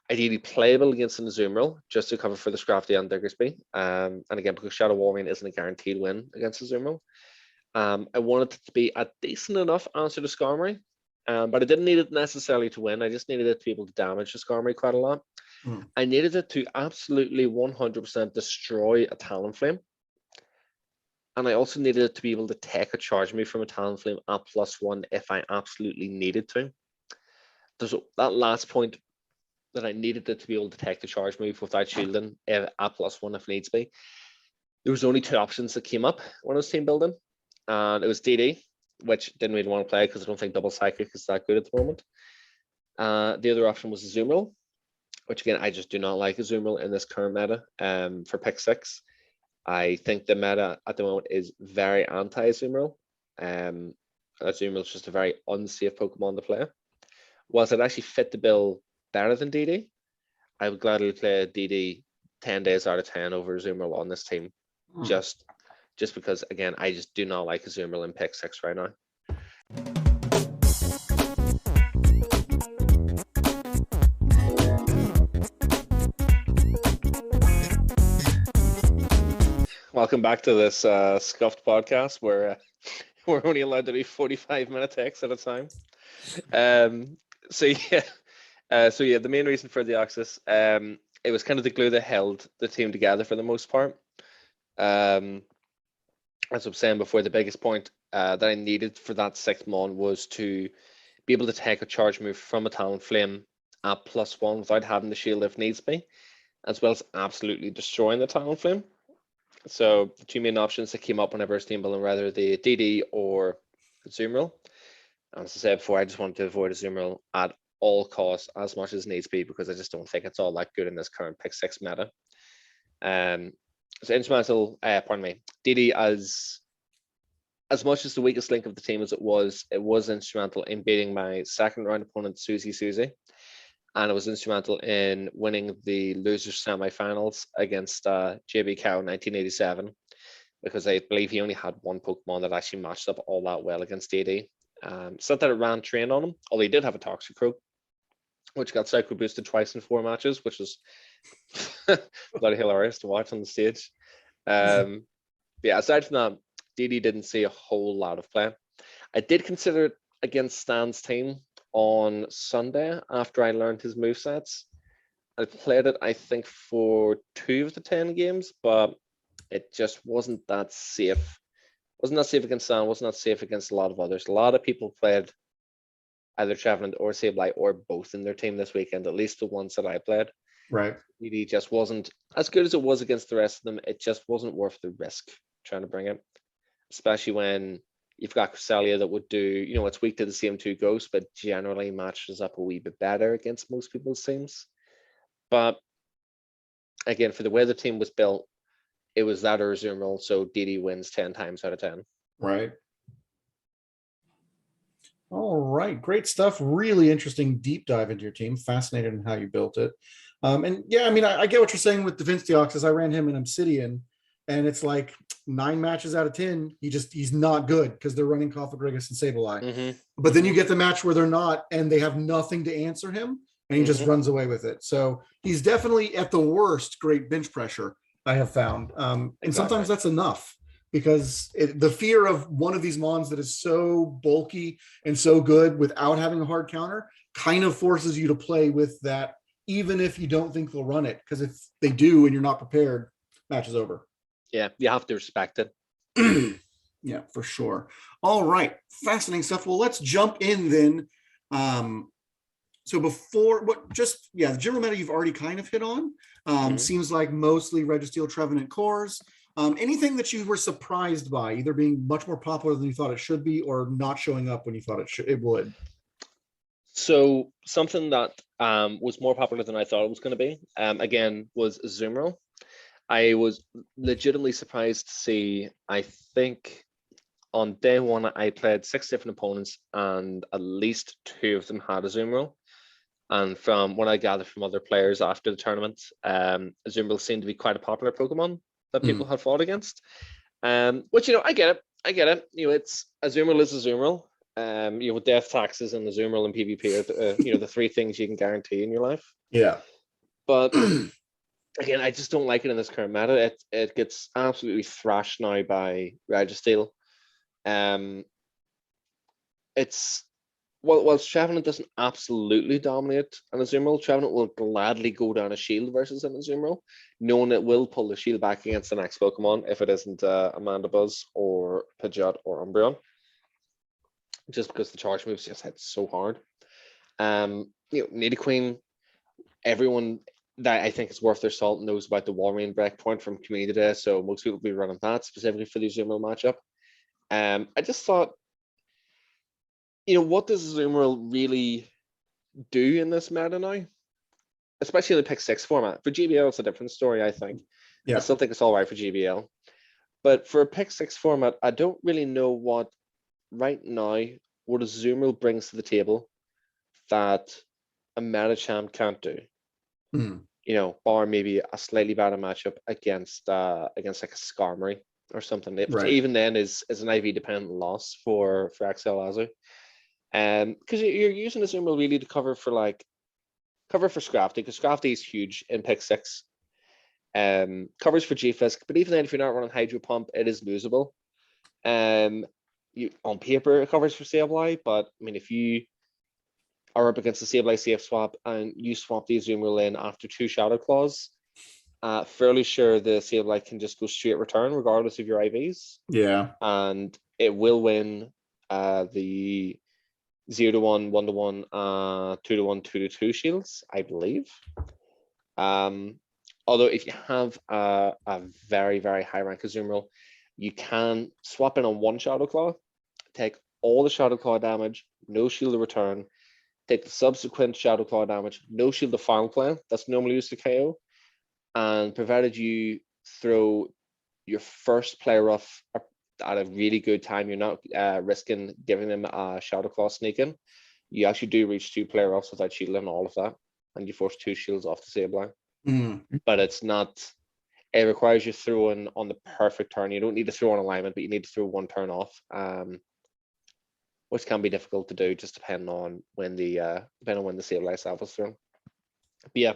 ideally playable against an Azumarill just to cover for the Scrafty and Diggersby. And again, because Shadow Walrein isn't a guaranteed win against Azumarill. I wanted it to be a decent enough answer to Skarmory, but I didn't need it necessarily to win. I just needed it to be able to damage the Skarmory quite a lot. I needed it to absolutely 100% destroy a Talonflame. And I also needed it to be able to take a charge move from a Talonflame at +1 if I absolutely needed to. There's that last point that I needed it to be able to take the charge move without shielding at +1 if needs be. There was only two options that came up when I was team building. And it was DD, which didn't really want to play because I don't think Double Psychic is that good at the moment. The other option was Azumarill, which again, I just do not like Azumarill in this current meta for pick 6. I think the meta at the moment is very anti-Azumarill. Azumarill is just a very unsafe Pokemon to play. Whilst it actually fit the bill better than DD, I would gladly play DD 10 days out of 10 over Azumarill on this team. Just because, again, I just do not like Azumarill in pick 6 right now. Welcome back to this scuffed podcast where we're only allowed to do 45-minute takes at a time. So the main reason for Deoxys, it was kind of the glue that held the team together for the most part. As I was saying before, the biggest point that I needed for that 6th mon was to be able to take a charge move from a Talonflame at +1 without having the shield if needs be, as well as absolutely destroying the Talonflame. So the two main options that came up whenever I was team building, whether the DD or Azumarill. And as I said before, I just wanted to avoid Azumarill at all costs as much as needs be, because I just don't think it's all that good in this current pick 6 meta. So instrumental, DD as much as the weakest link of the team as it was instrumental in beating my second round opponent, Susie. And it was instrumental in winning the losers semi-finals against JB Cow 1987, because I believe he only had one Pokemon that actually matched up all that well against DD. It's not that it ran train on him, although he did have a Toxicroak, which got Psycho boosted twice in 4 matches, which was bloody hilarious to watch on the stage. Yeah, aside from that, DD didn't see a whole lot of play. I did consider it against Stan's team on Sunday after I learned his movesets. I played it, I think, for 2 of the 10 games, but it just wasn't that safe. Wasn't that safe against Stan, wasn't that safe against a lot of others. A lot of people played either Trevenant or Sableye or both in their team this weekend, at least the ones that I played. Right. DD just wasn't as good as it was against the rest of them. It just wasn't worth the risk trying to bring it, especially when you've got Cresselia that would do, it's weak to the same 2 ghosts, but generally matches up a wee bit better against most people's teams. But again, for the way the team was built, it was that or Azumarill, so DD wins 10 times out of 10. Right. All right, great stuff. Really interesting deep dive into your team. Fascinated in how you built it. And yeah, I mean, I get what you're saying with Defense Deoxys. I ran him in Obsidian, and it's like 9 matches out of 10, he's not good because they're running Cofagrigus and Sableye. Mm-hmm. But then you get the match where they're not, and they have nothing to answer him, and he just runs away with it. So he's definitely, at the worst, great bench pressure, I have found. And sometimes that's enough, because the fear of one of these mons that is so bulky and so good without having a hard counter kind of forces you to play with that, even if you don't think they'll run it. Because if they do and you're not prepared, match is over. Yeah, you have to respect it. Yeah, for sure. All right, fascinating stuff. Well, let's jump in then. So before the general meta you've already kind of hit on. Seems like mostly Registeel Trevenant cores. Anything that you were surprised by, either being much more popular than you thought it should be, or not showing up when you thought it would? So something that was more popular than I thought it was going to be, again, was Azumarill. I was legitimately surprised to see, I think on day one, I played 6 different opponents and at least 2 of them had Azumarill. And from what I gathered from other players after the tournament, Azumarill seemed to be quite a popular Pokemon that people had fought against. Which, I get it. It's Azumarill is Azumarill. Death taxes and Azumarill and PvP are the 3 things you can guarantee in your life. Yeah. But again, I just don't like it in this current meta. It gets absolutely thrashed now by Registeel. It's while Trevenant doesn't absolutely dominate an Azumarill, Trevenant will gladly go down a shield versus an Azumarill, knowing it will pull the shield back against the next Pokemon if it isn't Amandabuzz or Pidgeot or Umbreon, just because the charge moves just hit so hard. Nidoqueen, everyone that I think is worth their salt knows about the Walrein breakpoint from Community Day, so most people will be running that specifically for the Azumarill matchup. I just thought, what does Azumarill really do in this meta now? Especially in the pick 6 format. For GBL, it's a different story, I think. Yeah. I still think it's all right for GBL. But for a pick 6 format, I don't really know what Azumarill brings to the table that a Medicham can't do. Bar maybe a slightly better matchup against like a Skarmory or something. Which even then is an IV dependent loss for Axel Azu. Because you're using Azumarill really to cover for Scrafty, because Scrafty is huge in pick 6. Covers for G-Fisk, but even then, if you're not running Hydro Pump, it is losable. On paper, it covers for Sableye, but I mean, if you are up against the Sableye safe swap and you swap the Azumarill in after 2 Shadow Claws, fairly sure the Sableye can just go straight return regardless of your IVs. Yeah. And it will win the 0-1, 1-1, 2-1, 2-2 shields, I believe. Although if you have a very, very high rank Azumarill, you can swap in on 1 Shadow Claw, take all the Shadow Claw damage, no shield to return, take the subsequent Shadow Claw damage, no shield to final play, that's normally used to KO, and provided you throw your first player off at a really good time, you're not risking giving them a Shadow Claw sneak in, you actually do reach 2 player offs without shielding all of that, and you force 2 shields off the Sableye. But it requires you throwing on the perfect turn. You don't need to throw on alignment, but you need to throw 1 turn off, which can be difficult to do just depending on when the Sableye salve was thrown. But yeah,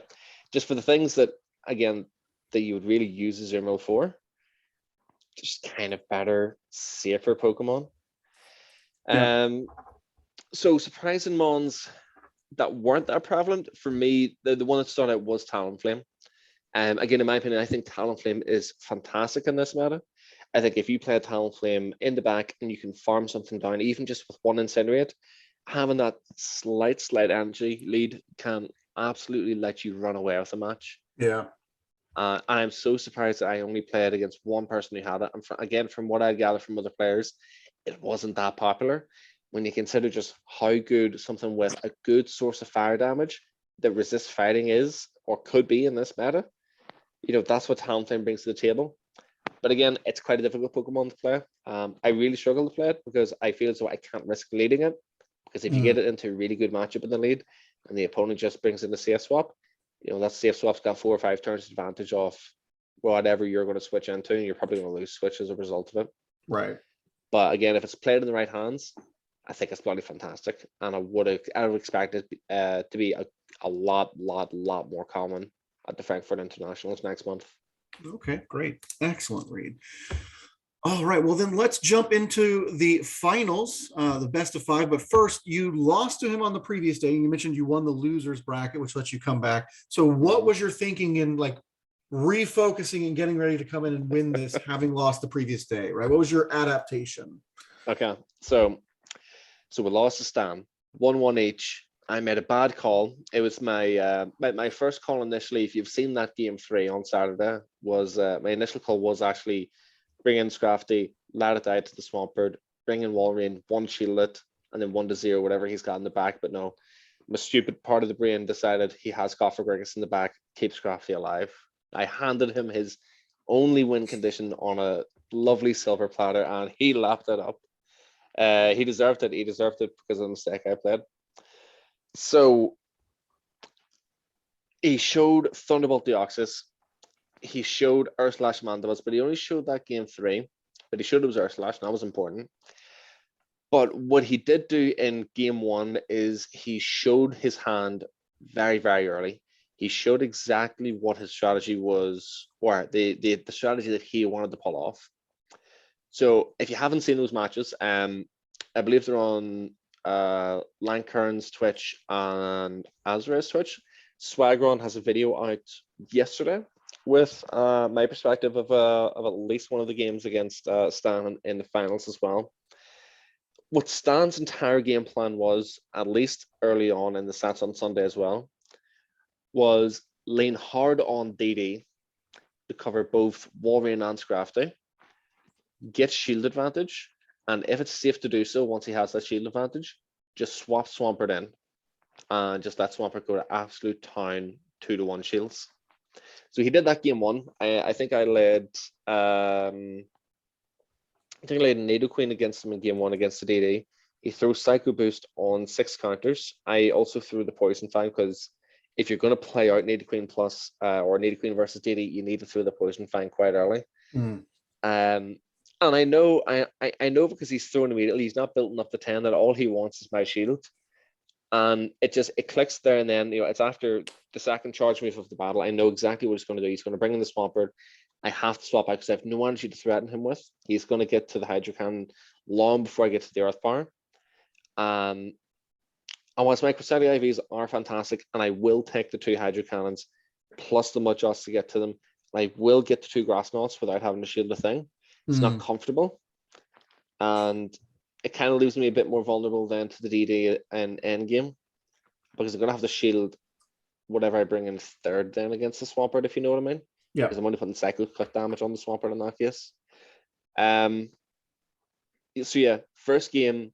just for the things that you would really use Azumarill for, just kind of better, safer Pokemon. So surprising mons that weren't that prevalent for me, the one that stood out was Talonflame. Again, in my opinion, I think Talonflame is fantastic in this meta. I think if you play a Talonflame in the back and you can farm something down, even just with 1 Incinerate, having that slight energy lead can absolutely let you run away with a match. Yeah. And I'm so surprised that I only played against 1 person who had it. And from what I gathered from other players, it wasn't that popular. When you consider just how good something with a good source of fire damage that resists fighting is, or could be in this meta, that's what Talonflame brings to the table. But again, it's quite a difficult Pokemon to play. I really struggle to play it because I feel as though I can't risk leading it. Because if you get it into a really good matchup in the lead and the opponent just brings in the safe swap, that safe swap's got 4 or 5 turns advantage off whatever you're going to switch into, and you're probably going to lose switch as a result of it. Right. But again, if it's played in the right hands, I think it's bloody fantastic, and I would expect it to be a lot more common at the Frankfurt Internationals next month. Okay, great, excellent, Reed. All right, well then let's jump into the finals, the best of 5. But first, you lost to him on the previous day. You mentioned you won the losers bracket, which lets you come back. So, what was your thinking in refocusing and getting ready to come in and win this, having lost the previous day? Right, what was your adaptation? Okay, so we lost to Stan, 1-1 each. I made a bad call. It was my first call initially. If you've seen that game 3 on Saturday, was my initial call was actually bring in Scrafty, let it out to the Swampert, bring in Walrein, one shield it, and then 1-0, whatever he's got in the back. But no, my stupid part of the brain decided he has Goffer in the back, keep Scrafty alive. I handed him his only win condition on a lovely silver platter, and he lapped it up. He deserved it. He deserved it because of the mistake I played. So he showed Thunderbolt Deoxys. He showed Urslash Mandibus, but he only showed that game 3. But he showed it was Urslash, and that was important. But what he did do in game 1 is he showed his hand very, very early. He showed exactly what his strategy was, or the strategy that he wanted to pull off. So if you haven't seen those matches, I believe they're on Lankern's Twitch and Azra's Twitch. Swagron has a video out yesterday with my perspective of at least one of the games against Stan in the finals as well. What Stan's entire game plan was, at least early on in the sets on Sunday as well, was lean hard on DD to cover both Walrein and Scrafty, get shield advantage, and if it's safe to do so, once he has that shield advantage, just swap Swampert in and just let Swampert go to absolute town 2-1 shields. So he did that game 1. I think I led Nidoqueen against him in game 1 against the DD. He throws Psycho Boost on 6 counters. I also threw the Poison Fang because if you're going to play out Nidoqueen plus or Nidoqueen versus DD, you need to throw the Poison Fang quite early. And I know because he's thrown immediately, he's not building up the 10, that all he wants is my shield. And it clicks there, and then it's after the second charge move of the battle. I know exactly what he's going to do. He's going to bring in the Swampert. I have to swap out because I have no energy to threaten him with. He's going to get to the Hydro Cannon long before I get to the Earth Power. And whilst my Cresselia IVs are fantastic, and I will take the 2 Hydro Cannons plus the Mudjaws to get to them, I will get the 2 Grass Knots without having to shield the thing. It's not comfortable. And it kind of leaves me a bit more vulnerable then to the DD and endgame, because I'm going to have to shield whatever I bring in third then against the Swampert, if you know what I mean. Yeah. Because I'm only putting Psycho Click damage on the Swampert in that case. So yeah, first game,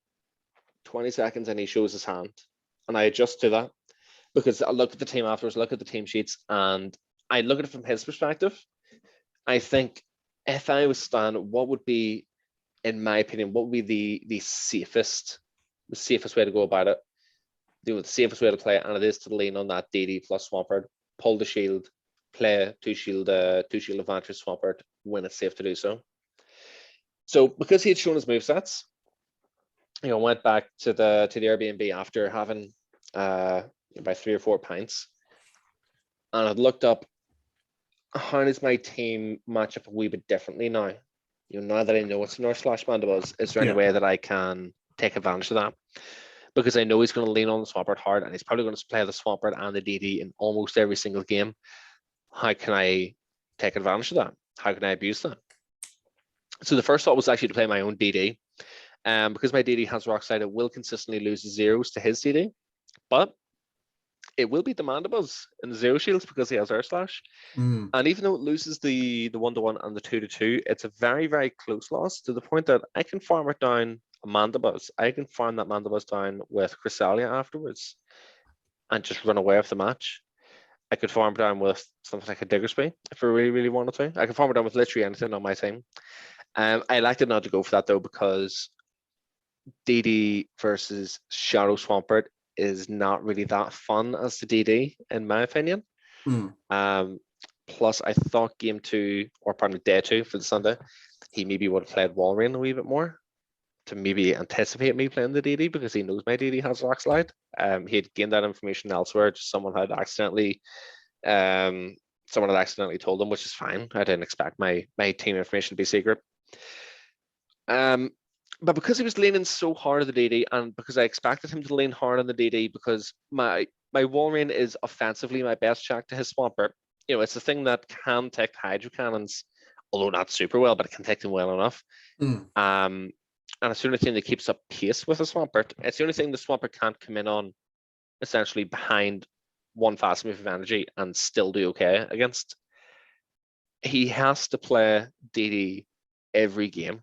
20 seconds, and he shows his hand. And I adjust to that because I look at the team afterwards, look at the team sheets, and I look at it from his perspective. I think if I was Stan, what would be, in my opinion, what would be the safest way to go about it? The safest way to play it, and it is to lean on that DD plus Swampert, pull the shield, play two shield advantage Swampert when it's safe to do so. So because he had shown his movesets, went back to the Airbnb after having about 3 or 4 pints, and I'd looked up how does my team match up a wee bit differently now. Now that I know it's an Urslash Mandibus, is there any way that I can take advantage of that? Because I know he's going to lean on the Swampert hard, and he's probably going to play the Swampert and the DD in almost every single game. How can I take advantage of that? How can I abuse that? So the first thought was actually to play my own DD. Because my DD has Rock Slide, it will consistently lose the zeros to his DD, but it will beat the Mandibus in the 0 shields because he has Urslash. And even though it loses the 1-1 and the 2-2, it's a very, very close loss, to the point that I can farm it down a Mandibus. I can farm that Mandibus down with Cresselia afterwards and just run away with the match. I could farm it down with something like a Diggersby if I really, really wanted to. I could farm it down with literally anything on my team. I elected not to go for that though, because DD versus Shadow Swampert is not really that fun as the DD, in my opinion. Plus, I thought day 2 for the Sunday, he maybe would have played Walrein a wee bit more to maybe anticipate me playing the DD, because he knows my DD has Rock Slide. He had gained that information elsewhere. Just someone had accidentally told him, which is fine. I didn't expect my team information to be secret. But because he was leaning so hard on the DD, and because I expected him to lean hard on the DD, because my Walrein is offensively my best check to his Swampert. It's the thing that can take Hydro Cannons, although not super well, but it can take them well enough. And it's the only thing that keeps up pace with the Swampert. It's the only thing the Swampert can't come in on essentially behind one fast move of energy and still do okay against. He has to play DD every game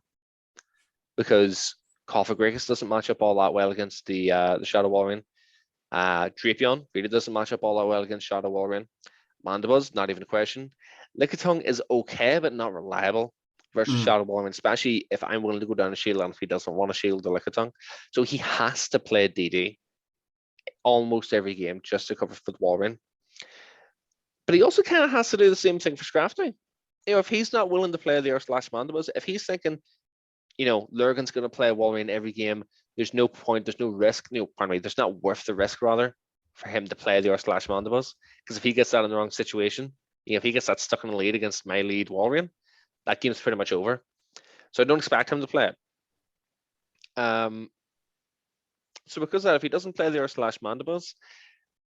because Cofagrigus doesn't match up all that well against the Shadow Walrein. Drapion really doesn't match up all that well against Shadow Walrein. Mandibuzz, not even a question. Lickitung is okay, but not reliable versus Shadow Walrein, especially if I'm willing to go down a shield and if he doesn't want to shield the Lickitung. So he has to play DD almost every game just to cover for the Walrein. But he also kind of has to do the same thing for Scrafty. If he's not willing to play the Mandibuzz, if he's thinking, Lurgan's going to play Walrein every game, there's no point, there's no risk, there's not worth the risk, rather, for him to play the Mandibuzz. Because if he gets that in the wrong situation, if he gets that stuck in the lead against my lead Walrein, that game's pretty much over. So I don't expect him to play it. So because of that, if he doesn't play the Mandibuzz,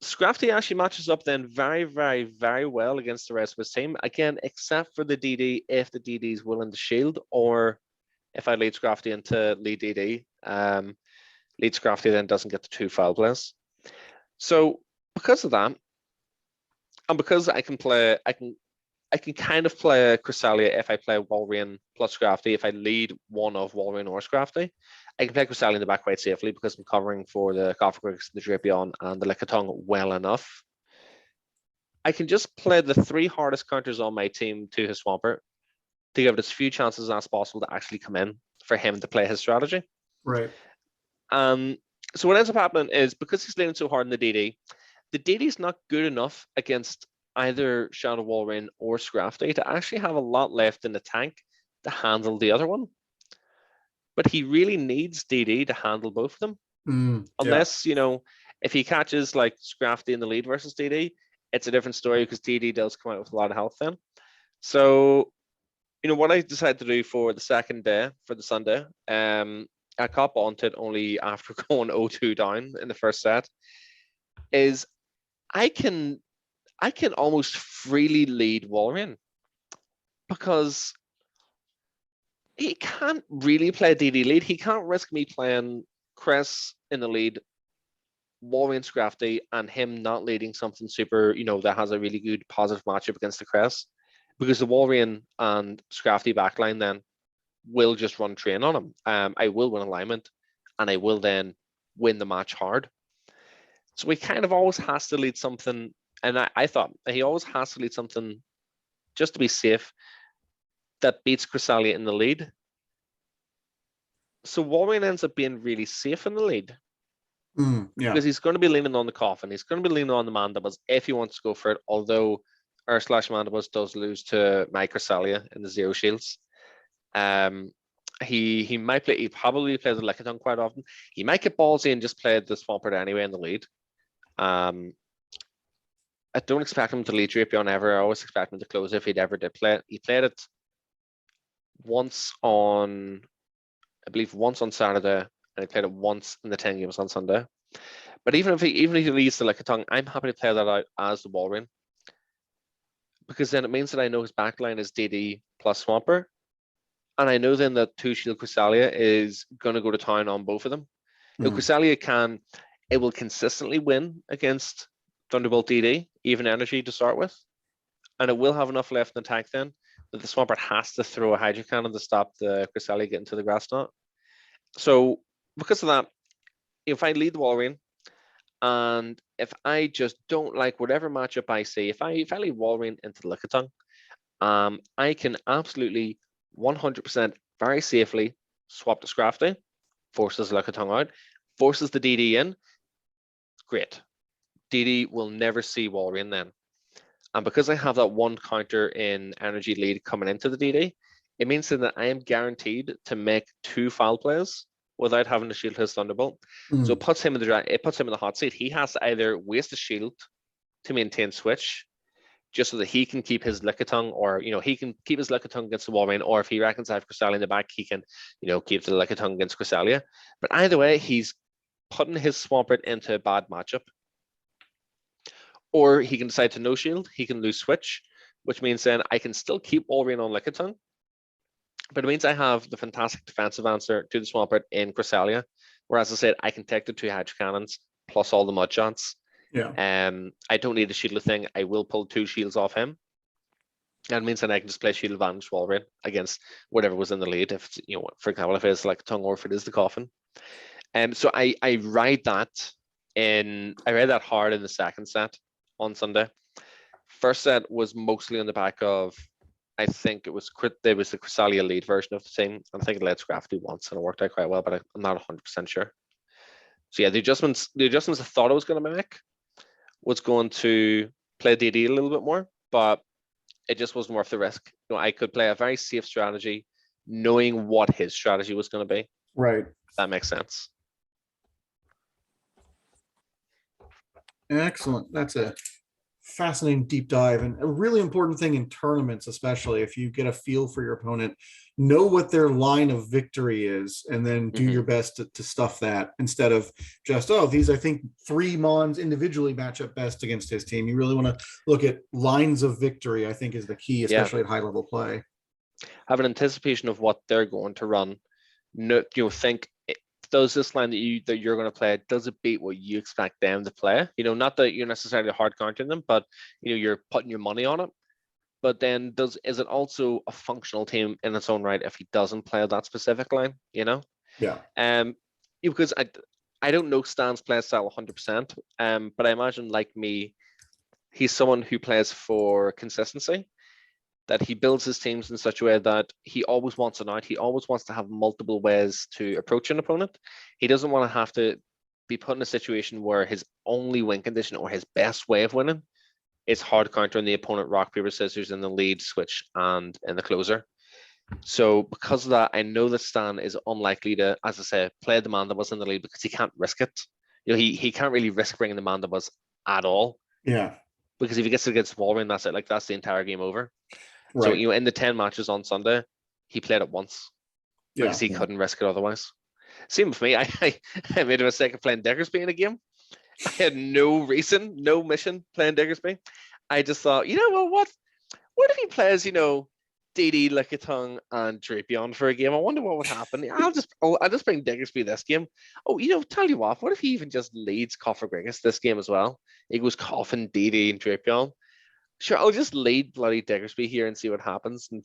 Scrafty actually matches up then very, very, very well against the rest of his team. Again, except for the DD, if the DD is willing to shield, or if I lead Scrafty into lead DD, lead Scrafty then doesn't get the 2 foul plays. So because of that, and because I can kind of play Cresselia if I play Walrein plus Scrafty. If I lead one of Walrein or Scrafty, I can play Cresselia in the back quite safely because I'm covering for the Cofagrigus, the Drapion, and the Lickitung well enough. I can just play the 3 hardest counters on my team to his Swampert to give it as few chances as possible to actually come in for him to play his strategy. Right. So what ends up happening is, because he's leaning so hard in the DD is not good enough against either Shadow Walrein or Scrafty to actually have a lot left in the tank to handle the other one. But he really needs DD to handle both of them. Unless, if he catches like Scrafty in the lead versus DD, it's a different story because DD does come out with a lot of health then. So, what I decided to do for the second day, for the Sunday, I caught onto it only after going 0-2 down in the first set, is I can almost freely lead Walrein because he can't really play DD lead. He can't risk me playing Cress in the lead, Walrein Scrafty, and him not leading something super, that has a really good positive matchup against the Cress, because the Walrein and Scrafty backline then will just run train on him. I will win alignment, and I will then win the match hard. So he kind of always has to lead something, and I thought he always has to lead something just to be safe that beats Cresselia in the lead. So Walrein ends up being really safe in the lead. Because he's going to be leaning on the Coffin. He's going to be leaning on the Mandibuzz if he wants to go for it, although Mandibuzz does lose to my Cresselia in the 0 shields. He might play, he probably plays the Lickitung quite often. He might get ballsy and just play the Swampert anyway in the lead. I don't expect him to lead Drapion ever. I always expect him to close if he'd ever did play it. He played it once on, I believe, once on Saturday, and he played it once in the 10 games on Sunday. But even if he leads the Lickitung, I'm happy to play that out as the Walrein, because then it means that I know his backline is DD plus Swampert, and I know then that 2 shield Cresselia is going to go to town on both of them. Cresselia it will consistently win against Thunderbolt DD, even energy to start with, and it will have enough left in the tank then that the Swampert has to throw a Hydro Cannon to stop the Cresselia getting to the grass knot. So because of that, if I lead the Walrein, and if I just don't like whatever matchup I see, if I lead Walrein into the Lickitung, I can absolutely 100% very safely swap to Scrafty, forces Lickitung out, forces the DD in. Great. DD will never see Walrein then. And because I have that one counter in energy lead coming into the DD, it means that I am guaranteed to make 2 foul plays without having to shield his Thunderbolt. So it puts him in the hot seat. He has to either waste a shield to maintain switch, just so that he can keep his Lickitung, or he can keep his Lickitung against the Walrein, or if he reckons I have Cresselia in the back, he can keep the Lickitung against Cresselia. But either way, he's putting his Swampert into a bad matchup. Or he can decide to no shield, he can lose switch, which means then I can still keep Walrein on Lickitung, but it means I have the fantastic defensive answer to the Swampert in Cresselia, where, as I said, I can take the 2 Hydro Cannons plus all the mud chance. Yeah. I don't need a shield thing. I will pull 2 shields off him. That means that I can just play shield advantage Walrein against whatever was in the lead. If it's, for example, if it's like tongue or if it is the coffin. So I ride that hard in the second set on Sunday. First set was mostly on the back of, I think there was the Cresselia lead version of the team. I think it led Scrafty once and it worked out quite well, but I'm not 100% sure. So yeah, the adjustments I thought I was going to make was going to play DD a little bit more, but it just wasn't worth the risk. I could play a very safe strategy, knowing what his strategy was going to be. Right. If that makes sense. Excellent. That's a fascinating deep dive, and a really important thing in tournaments, especially if you get a feel for your opponent, know what their line of victory is, and then do your best to stuff that, instead of just, these, I think 3 Mons individually match up best against his team. You really want to look at lines of victory, I think, is the key, especially at high level play. Have an anticipation of what they're going to run. Think, does this line that you're going to play, does it beat what you expect them to play? Not that you're necessarily hard countering them, but you're putting your money on it. But then is it also a functional team in its own right if he doesn't play that specific line? Yeah. Because I don't know Stan's play style 100%. But I imagine, like me, he's someone who plays for consistency. That he builds his teams in such a way that he always wants an out. He always wants to have multiple ways to approach an opponent. He doesn't want to have to be put in a situation where his only win condition or his best way of winning is hard countering the opponent rock, paper, scissors in the lead, switch, and in the closer. So because of that, I know that Stan is unlikely to, as I say, play the man that was in the lead because he can't risk it. He can't really risk bringing the man that was at all. Yeah. Because if he gets against Walrein, that's it. Like, that's the entire game over. Right. So, in the 10 matches on Sunday, he played it once because he couldn't risk it otherwise. Same with me. I made a mistake of playing Diggersby in a game. I had no reason, no mission playing Diggersby. I just thought, what if he plays, DD, Lickitung, and Drapion for a game? I wonder what would happen. I'll just bring Diggersby this game. Tell you what if he even just leads Coffer this game as well? He goes Coffin, DD, and Drapion. Sure, I'll just lead bloody Diggersby here and see what happens. And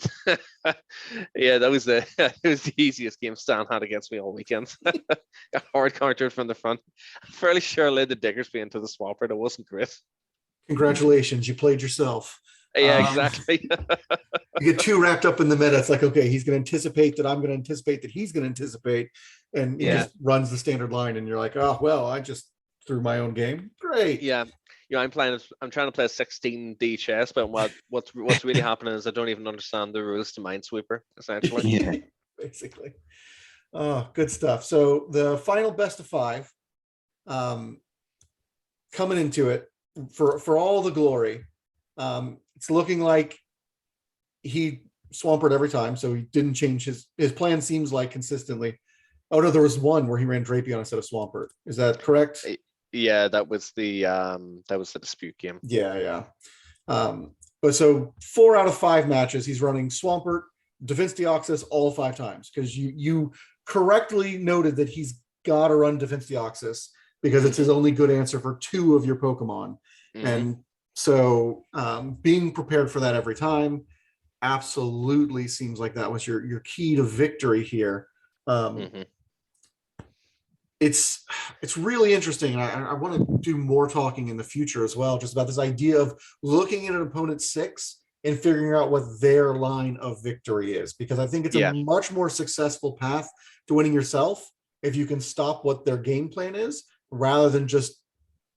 yeah, it was the easiest game Stan had against me all weekend. A hard counter from the front. I'm fairly sure I led the Diggersby into the swapper. It wasn't great. Congratulations, you played yourself. Yeah, exactly. You get too wrapped up in the meta. It's like, okay, he's going to anticipate that I'm going to anticipate that he's going to anticipate, and he just runs the standard line, and you're like, oh well, I just threw my own game. Great. Yeah. I'm trying to play a 16D chess, but what's really happening is I don't even understand the rules to Minesweeper, essentially. Yeah, basically. Oh, good stuff. So the final best of 5, coming into it for all the glory. It's looking like he Swampert every time, so he didn't change his plan. Seems like consistently. Oh no, there was one where he ran Drapion instead of Swampert. Is that correct? Yeah, that was the dispute game. Yeah. But so 4 out of 5 matches, he's running Swampert, Defense Deoxys all 5 times, because you correctly noted that he's got to run Defense Deoxys because it's his only good answer for 2 of your Pokemon. And so being prepared for that every time absolutely seems like that was your key to victory here. It's really interesting, and I want to do more talking in the future as well, just about this idea of looking at an opponent's 6 and figuring out what their line of victory is, because I think it's a much more successful path to winning yourself if you can stop what their game plan is, rather than just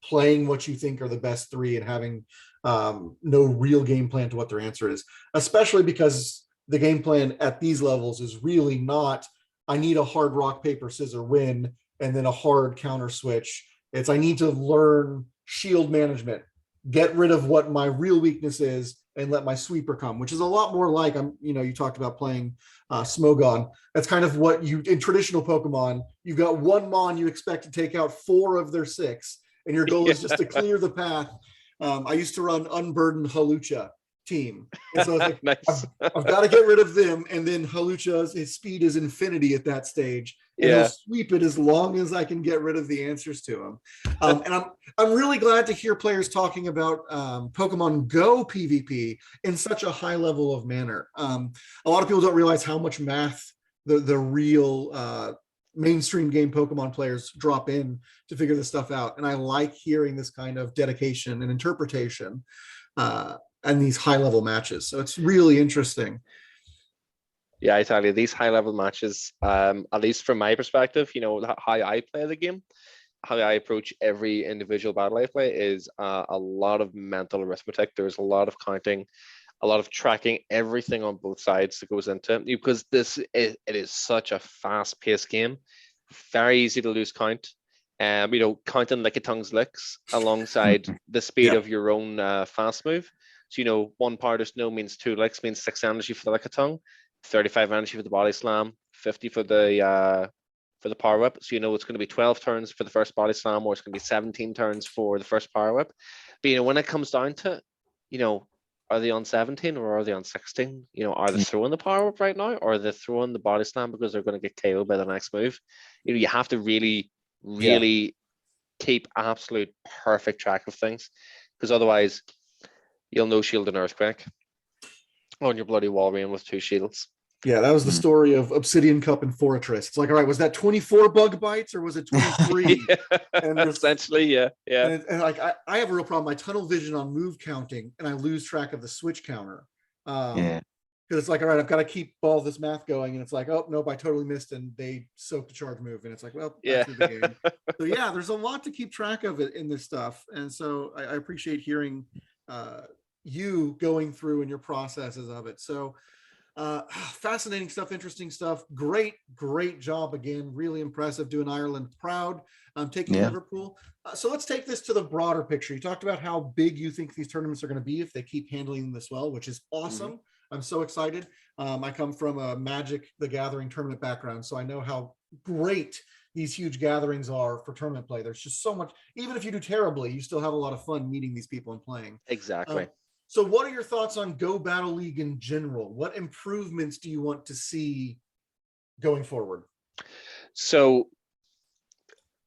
playing what you think are the best 3 and having no real game plan to what their answer is, especially because the game plan at these levels is really not, I need a hard rock, paper, scissors win, and then a hard counter switch. It's, I need to learn shield management, get rid of what my real weakness is, and let my sweeper come, which is a lot more like, you talked about playing Smogon. That's kind of what in traditional Pokemon, you've got one Mon you expect to take out 4 of their 6, and your goal is just to clear the path. I used to run Unburdened Halucha, team. And so I was like, Nice. I've got to get rid of them. And then Halucha, his speed is infinity at that stage. And he'll sweep it as long as I can get rid of the answers to him. And I'm really glad to hear players talking about Pokemon Go PvP in such a high level of manner. A lot of people don't realize how much math the real mainstream game Pokemon players drop in to figure this stuff out. And I like hearing this kind of dedication and interpretation and these high level matches. So it's really interesting. Yeah, I tell you, these high level matches, at least from my perspective, how I play the game, how I approach every individual battle I play is a lot of mental arithmetic. There's a lot of counting, a lot of tracking, everything on both sides that goes into it, because it is such a fast-paced game, very easy to lose count. Counting Lickitung's licks alongside the speed of your own fast move. So, 1 powder snow means 2 licks, means 6 energy for the Lickitung, 35 energy for the body slam, 50 for the power whip. So it's going to be 12 turns for the first body slam, or it's going to be 17 turns for the first power whip. But when it comes down to it, are they on 17 or are they on 16? Are they throwing the power whip right now, or are they throwing the body slam because they're going to get KO'd by the next move? You have to really keep absolute perfect track of things, because otherwise you'll no shield an earthquake on your bloody Walrein with 2 shields. Yeah, that was the story of Obsidian Cup and Fortress. It's like, all right, was that 24 bug bites or was it 23? And essentially, yeah. And like, I have a real problem. I tunnel vision on move counting, and I lose track of the switch counter. Because it's like, all right, I've got to keep all this math going, and it's like, oh nope, I totally missed, and they soaked the charge move, and it's like, well, that's the game. So yeah, there's a lot to keep track of it in this stuff, and so I appreciate hearing you going through and your processes of it. So fascinating stuff, interesting stuff. Great job again. Really impressive, doing Ireland proud. Taking Liverpool. So let's take this to the broader picture. You talked about how big you think these tournaments are going to be if they keep handling them this well, which is awesome. I'm so excited. I come from a Magic the Gathering tournament background, so I know how great these huge gatherings are for tournament play. There's just so much. Even if you do terribly, you still have a lot of fun meeting these people and playing. Exactly. So what are your thoughts on Go Battle League in general? What improvements do you want to see going forward? So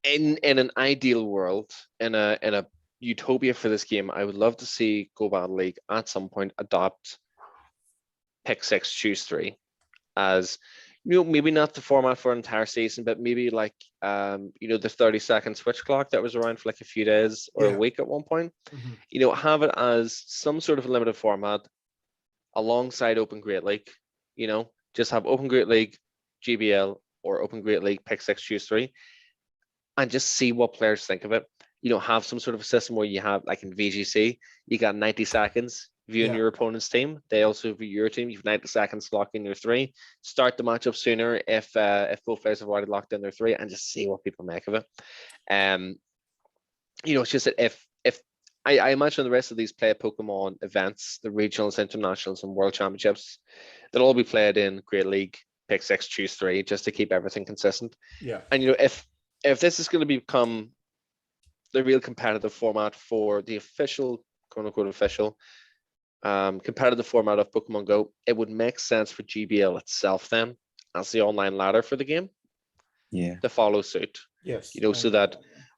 in an ideal world, in a utopia for this game, I would love to see Go Battle League at some point adopt pick 6, choose 3 as, maybe not the format for an entire season, but maybe like the 30-second switch clock that was around for like a few days or a week at one point. Have it as some sort of limited format alongside Open Great League. Just have Open Great League, GBL, or Open Great League pick 6, choose 3, and just see what players think of it. Have some sort of a system where you have, like in VGC, you got 90 seconds viewing your opponent's team. They also view your team. You've 90 seconds to lock in your 3. Start the matchup sooner if both players have already locked in their 3, and just see what people make of it. It's just that if I imagine the rest of these play Pokemon events, the regionals, internationals, and world championships, they'll all be played in Great League, pick 6, choose 3, just to keep everything consistent. Yeah. And if this is going to become the real competitive format for the official, quote unquote official, competitive format of Pokemon Go, it would make sense for GBL itself then, as the online ladder for the game, to follow suit. Yes. So that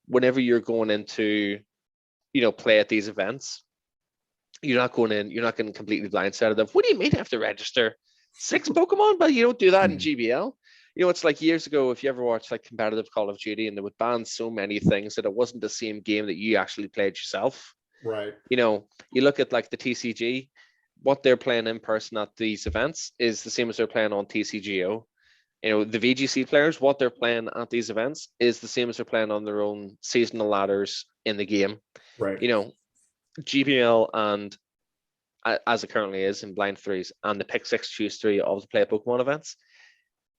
whenever you're going into, play at these events, you're not getting completely blindsided of, what do you mean I have to register 6 Pokemon? But you don't do that in GBL. It's like years ago, if you ever watched like competitive Call of Duty, and they would ban so many things that it wasn't the same game that you actually played yourself. Right. You look at like the TCG, what they're playing in person at these events is the same as they're playing on TCGO. The VGC players, what they're playing at these events is the same as they're playing on their own seasonal ladders in the game. Right. GBL, and as it currently is in Blind Threes, and the pick 6, choose 3 of the Play Pokemon events,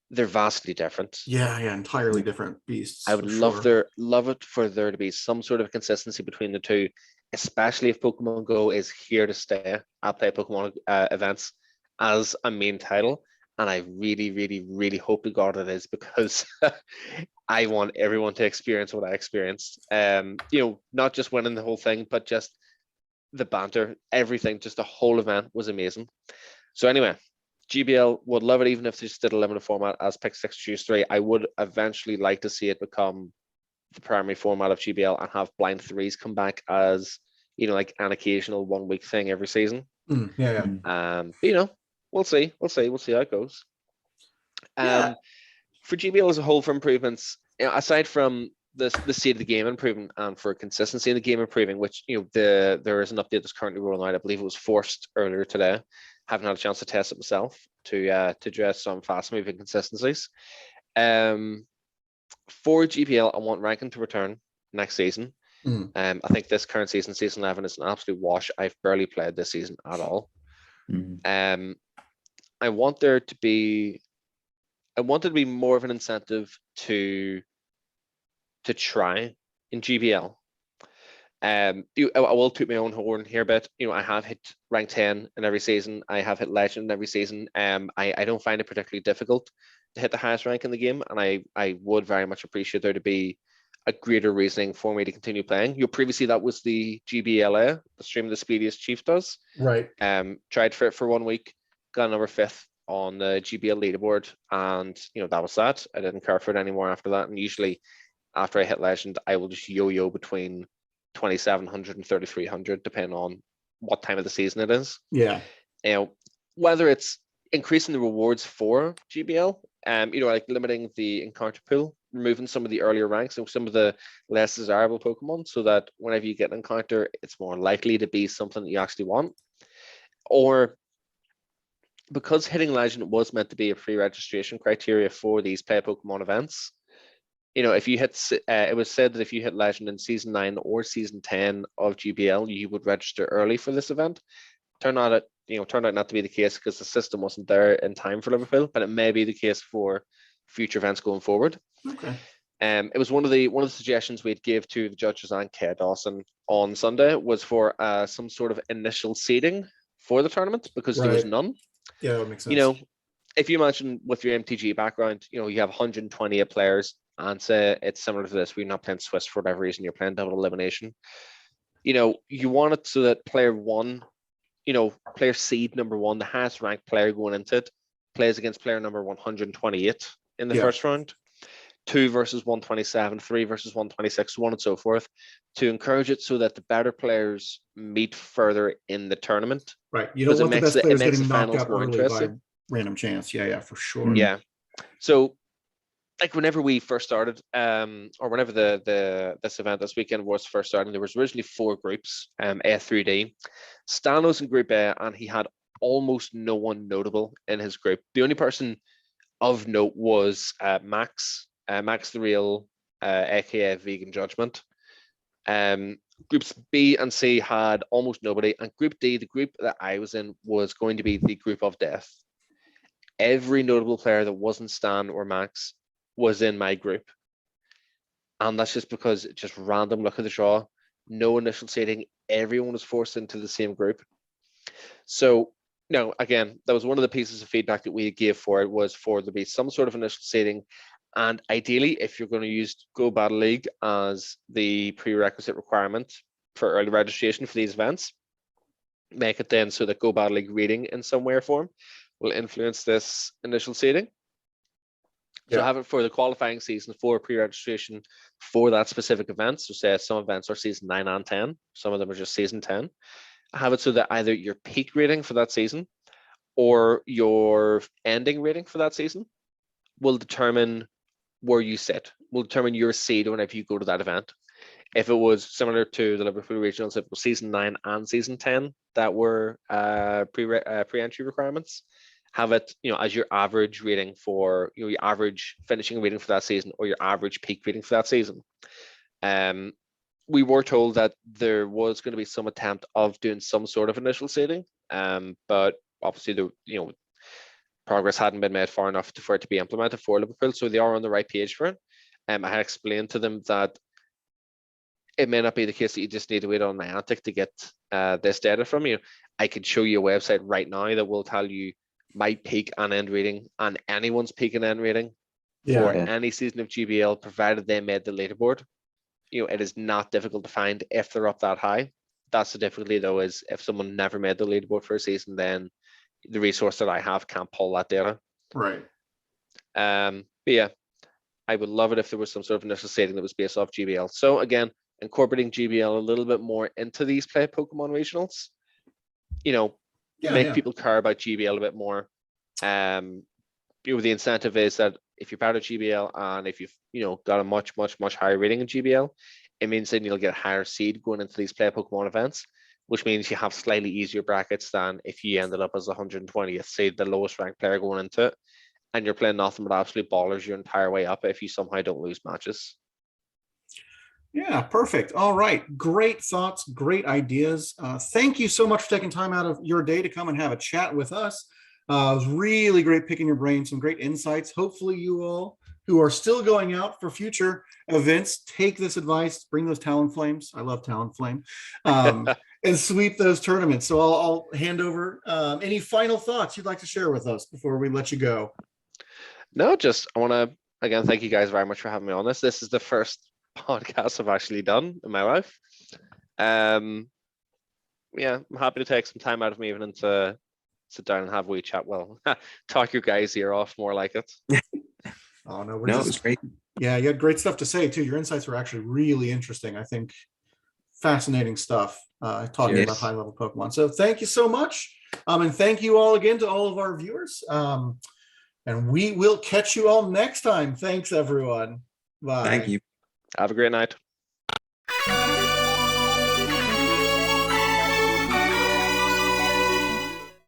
they're vastly different. Yeah, entirely different beasts. I would love it for there to be some sort of consistency between the two, especially if Pokemon Go is here to stay at Play Pokemon events as a main title. And I really, really, really hope to God it is, because I want everyone to experience what I experienced. Not just winning the whole thing, but just the banter, everything, just the whole event was amazing. So anyway, GBL would love it even if they just did a limited format as pick 6, choose 3. I would eventually like to see it become the primary format of GBL and have blind threes come back as, like an occasional 1 week thing every season. Yeah. But, we'll see how it goes. For GBL as a whole, for improvements, aside from the state of the game improving and for consistency in the game improving, which there is an update that's currently rolling out. I believe it was forced earlier today. Haven't had a chance to test it myself to address some fast moving consistencies. For GPL, I want ranking to return next season. I think this current season 11, is an absolute wash. I've barely played this season at all. I want there to be more of an incentive to try in GBL. I will toot my own horn here a bit. I have hit rank 10 in every season. I have hit legend in every season. I don't find it particularly difficult to hit the highest rank in the game, and I would very much appreciate there to be a greater reasoning for me to continue playing. Previously that was the GBLA, the stream the speediest chief does. Right. Tried for it for 1 week, got number 5th on the GBL leaderboard, and that was that. I didn't care for it anymore after that. And usually after I hit legend, I will just yo-yo between 2,700 and 3,300 depending on what time of the season it is. Yeah. Whether it's increasing the rewards for GBL, like limiting the encounter pool, removing some of the earlier ranks and some of the less desirable Pokemon, so that whenever you get an encounter, it's more likely to be something that you actually want. Or because hitting legend was meant to be a pre-registration criteria for these play Pokemon events, if you hit, it was said that if you hit legend in season 9 or season 10 of GBL, you would register early for this event. Turned out not to be the case because the system wasn't there in time for Liverpool, but it may be the case for future events going forward. Okay. It was one of the suggestions we'd give to the judges and K Dawson on Sunday was for some sort of initial seeding for the tournament, because there was none. Yeah, that makes sense. If you imagine with your MTG background, you have 128 players, and say it's similar to this, we're not playing Swiss for whatever reason, you're playing double elimination. You want it so that player 1, player seed number 1, the highest ranked player going into it, plays against player number 128 in the first round, 2 versus 127, 3 versus 126, so on and so forth, to encourage it so that the better players meet further in the tournament. Right. You don't want the best players getting knocked out early by random chance. Yeah, for sure. Yeah. So, like whenever we first started, or whenever this event this weekend was first starting, there was originally 4 groups, A through D. Stan was in Group A, and he had almost no one notable in his group. The only person of note was Max the Real, aka Vegan Judgment. Groups B and C had almost nobody, and Group D, the group that I was in, was going to be the group of death. Every notable player that wasn't Stan or Max was in my group, and that's just because just random luck of the draw, no initial seeding, everyone was forced into the same group. So again, that was one of the pieces of feedback that we gave for it, was for there to be some sort of initial seeding, and ideally, if you're going to use Go Battle League as the prerequisite requirement for early registration for these events, make it then so that Go Battle League reading in some way or form will influence this initial seeding. So have it for the qualifying season for pre-registration for that specific event. So say some events are season 9 and 10, some of them are just season 10. Have it so that either your peak rating for that season or your ending rating for that season will determine where you sit, will determine your seed whenever you go to that event. If it was similar to the Liverpool Regionals, if it was season 9 and season 10 that were pre-entry requirements, have it as your average rating for your average finishing rating for that season, or your average peak rating for that season. We were told that there was going to be some attempt of doing some sort of initial seeding, but obviously the progress hadn't been made far enough for it to be implemented for Liverpool, so they are on the right page for it. I had explained to them that it may not be the case that you just need to wait on Niantic to get this data from you. I could show you a website right now that will tell you my peak and end rating and anyone's peak and end rating for any season of GBL, provided they made the leaderboard. It is not difficult to find if they're up that high. That's the difficulty though, is if someone never made the leaderboard for a season, then the resource that I have can't pull that data. Right. But yeah, I would love it if there was some sort of initial setting that was based off GBL. So again, incorporating GBL a little bit more into these play Pokemon regionals, make people care about GBL a bit more. The incentive is that if you're part of GBL and if you've got a much higher rating in GBL, it means then you'll get a higher seed going into these play Pokemon events, which means you have slightly easier brackets than if you ended up as 120th seed, the lowest ranked player going into it, and you're playing nothing but absolute ballers your entire way up if you somehow don't lose matches. Yeah, perfect. All right. Great thoughts, great ideas. Thank you so much for taking time out of your day to come and have a chat with us. It was really great picking your brain, some great insights. Hopefully you all who are still going out for future events, take this advice, bring those Talonflames. I love Talonflame. And sweep those tournaments. So I'll hand over any final thoughts you'd like to share with us before we let you go. No, I want to, again, thank you guys very much for having me on this. This is the first podcast I've actually done in my life. I'm happy to take some time out of my evening to sit down and have a wee chat. Well, talk your guys' ear off, more like it. Oh no, it was great. Yeah, you had great stuff to say too. Your insights were actually really interesting. I think fascinating stuff. Talking about high level Pokemon. So thank you so much, and thank you all again to all of our viewers. And we will catch you all next time. Thanks, everyone. Bye. Thank you. Have a great night.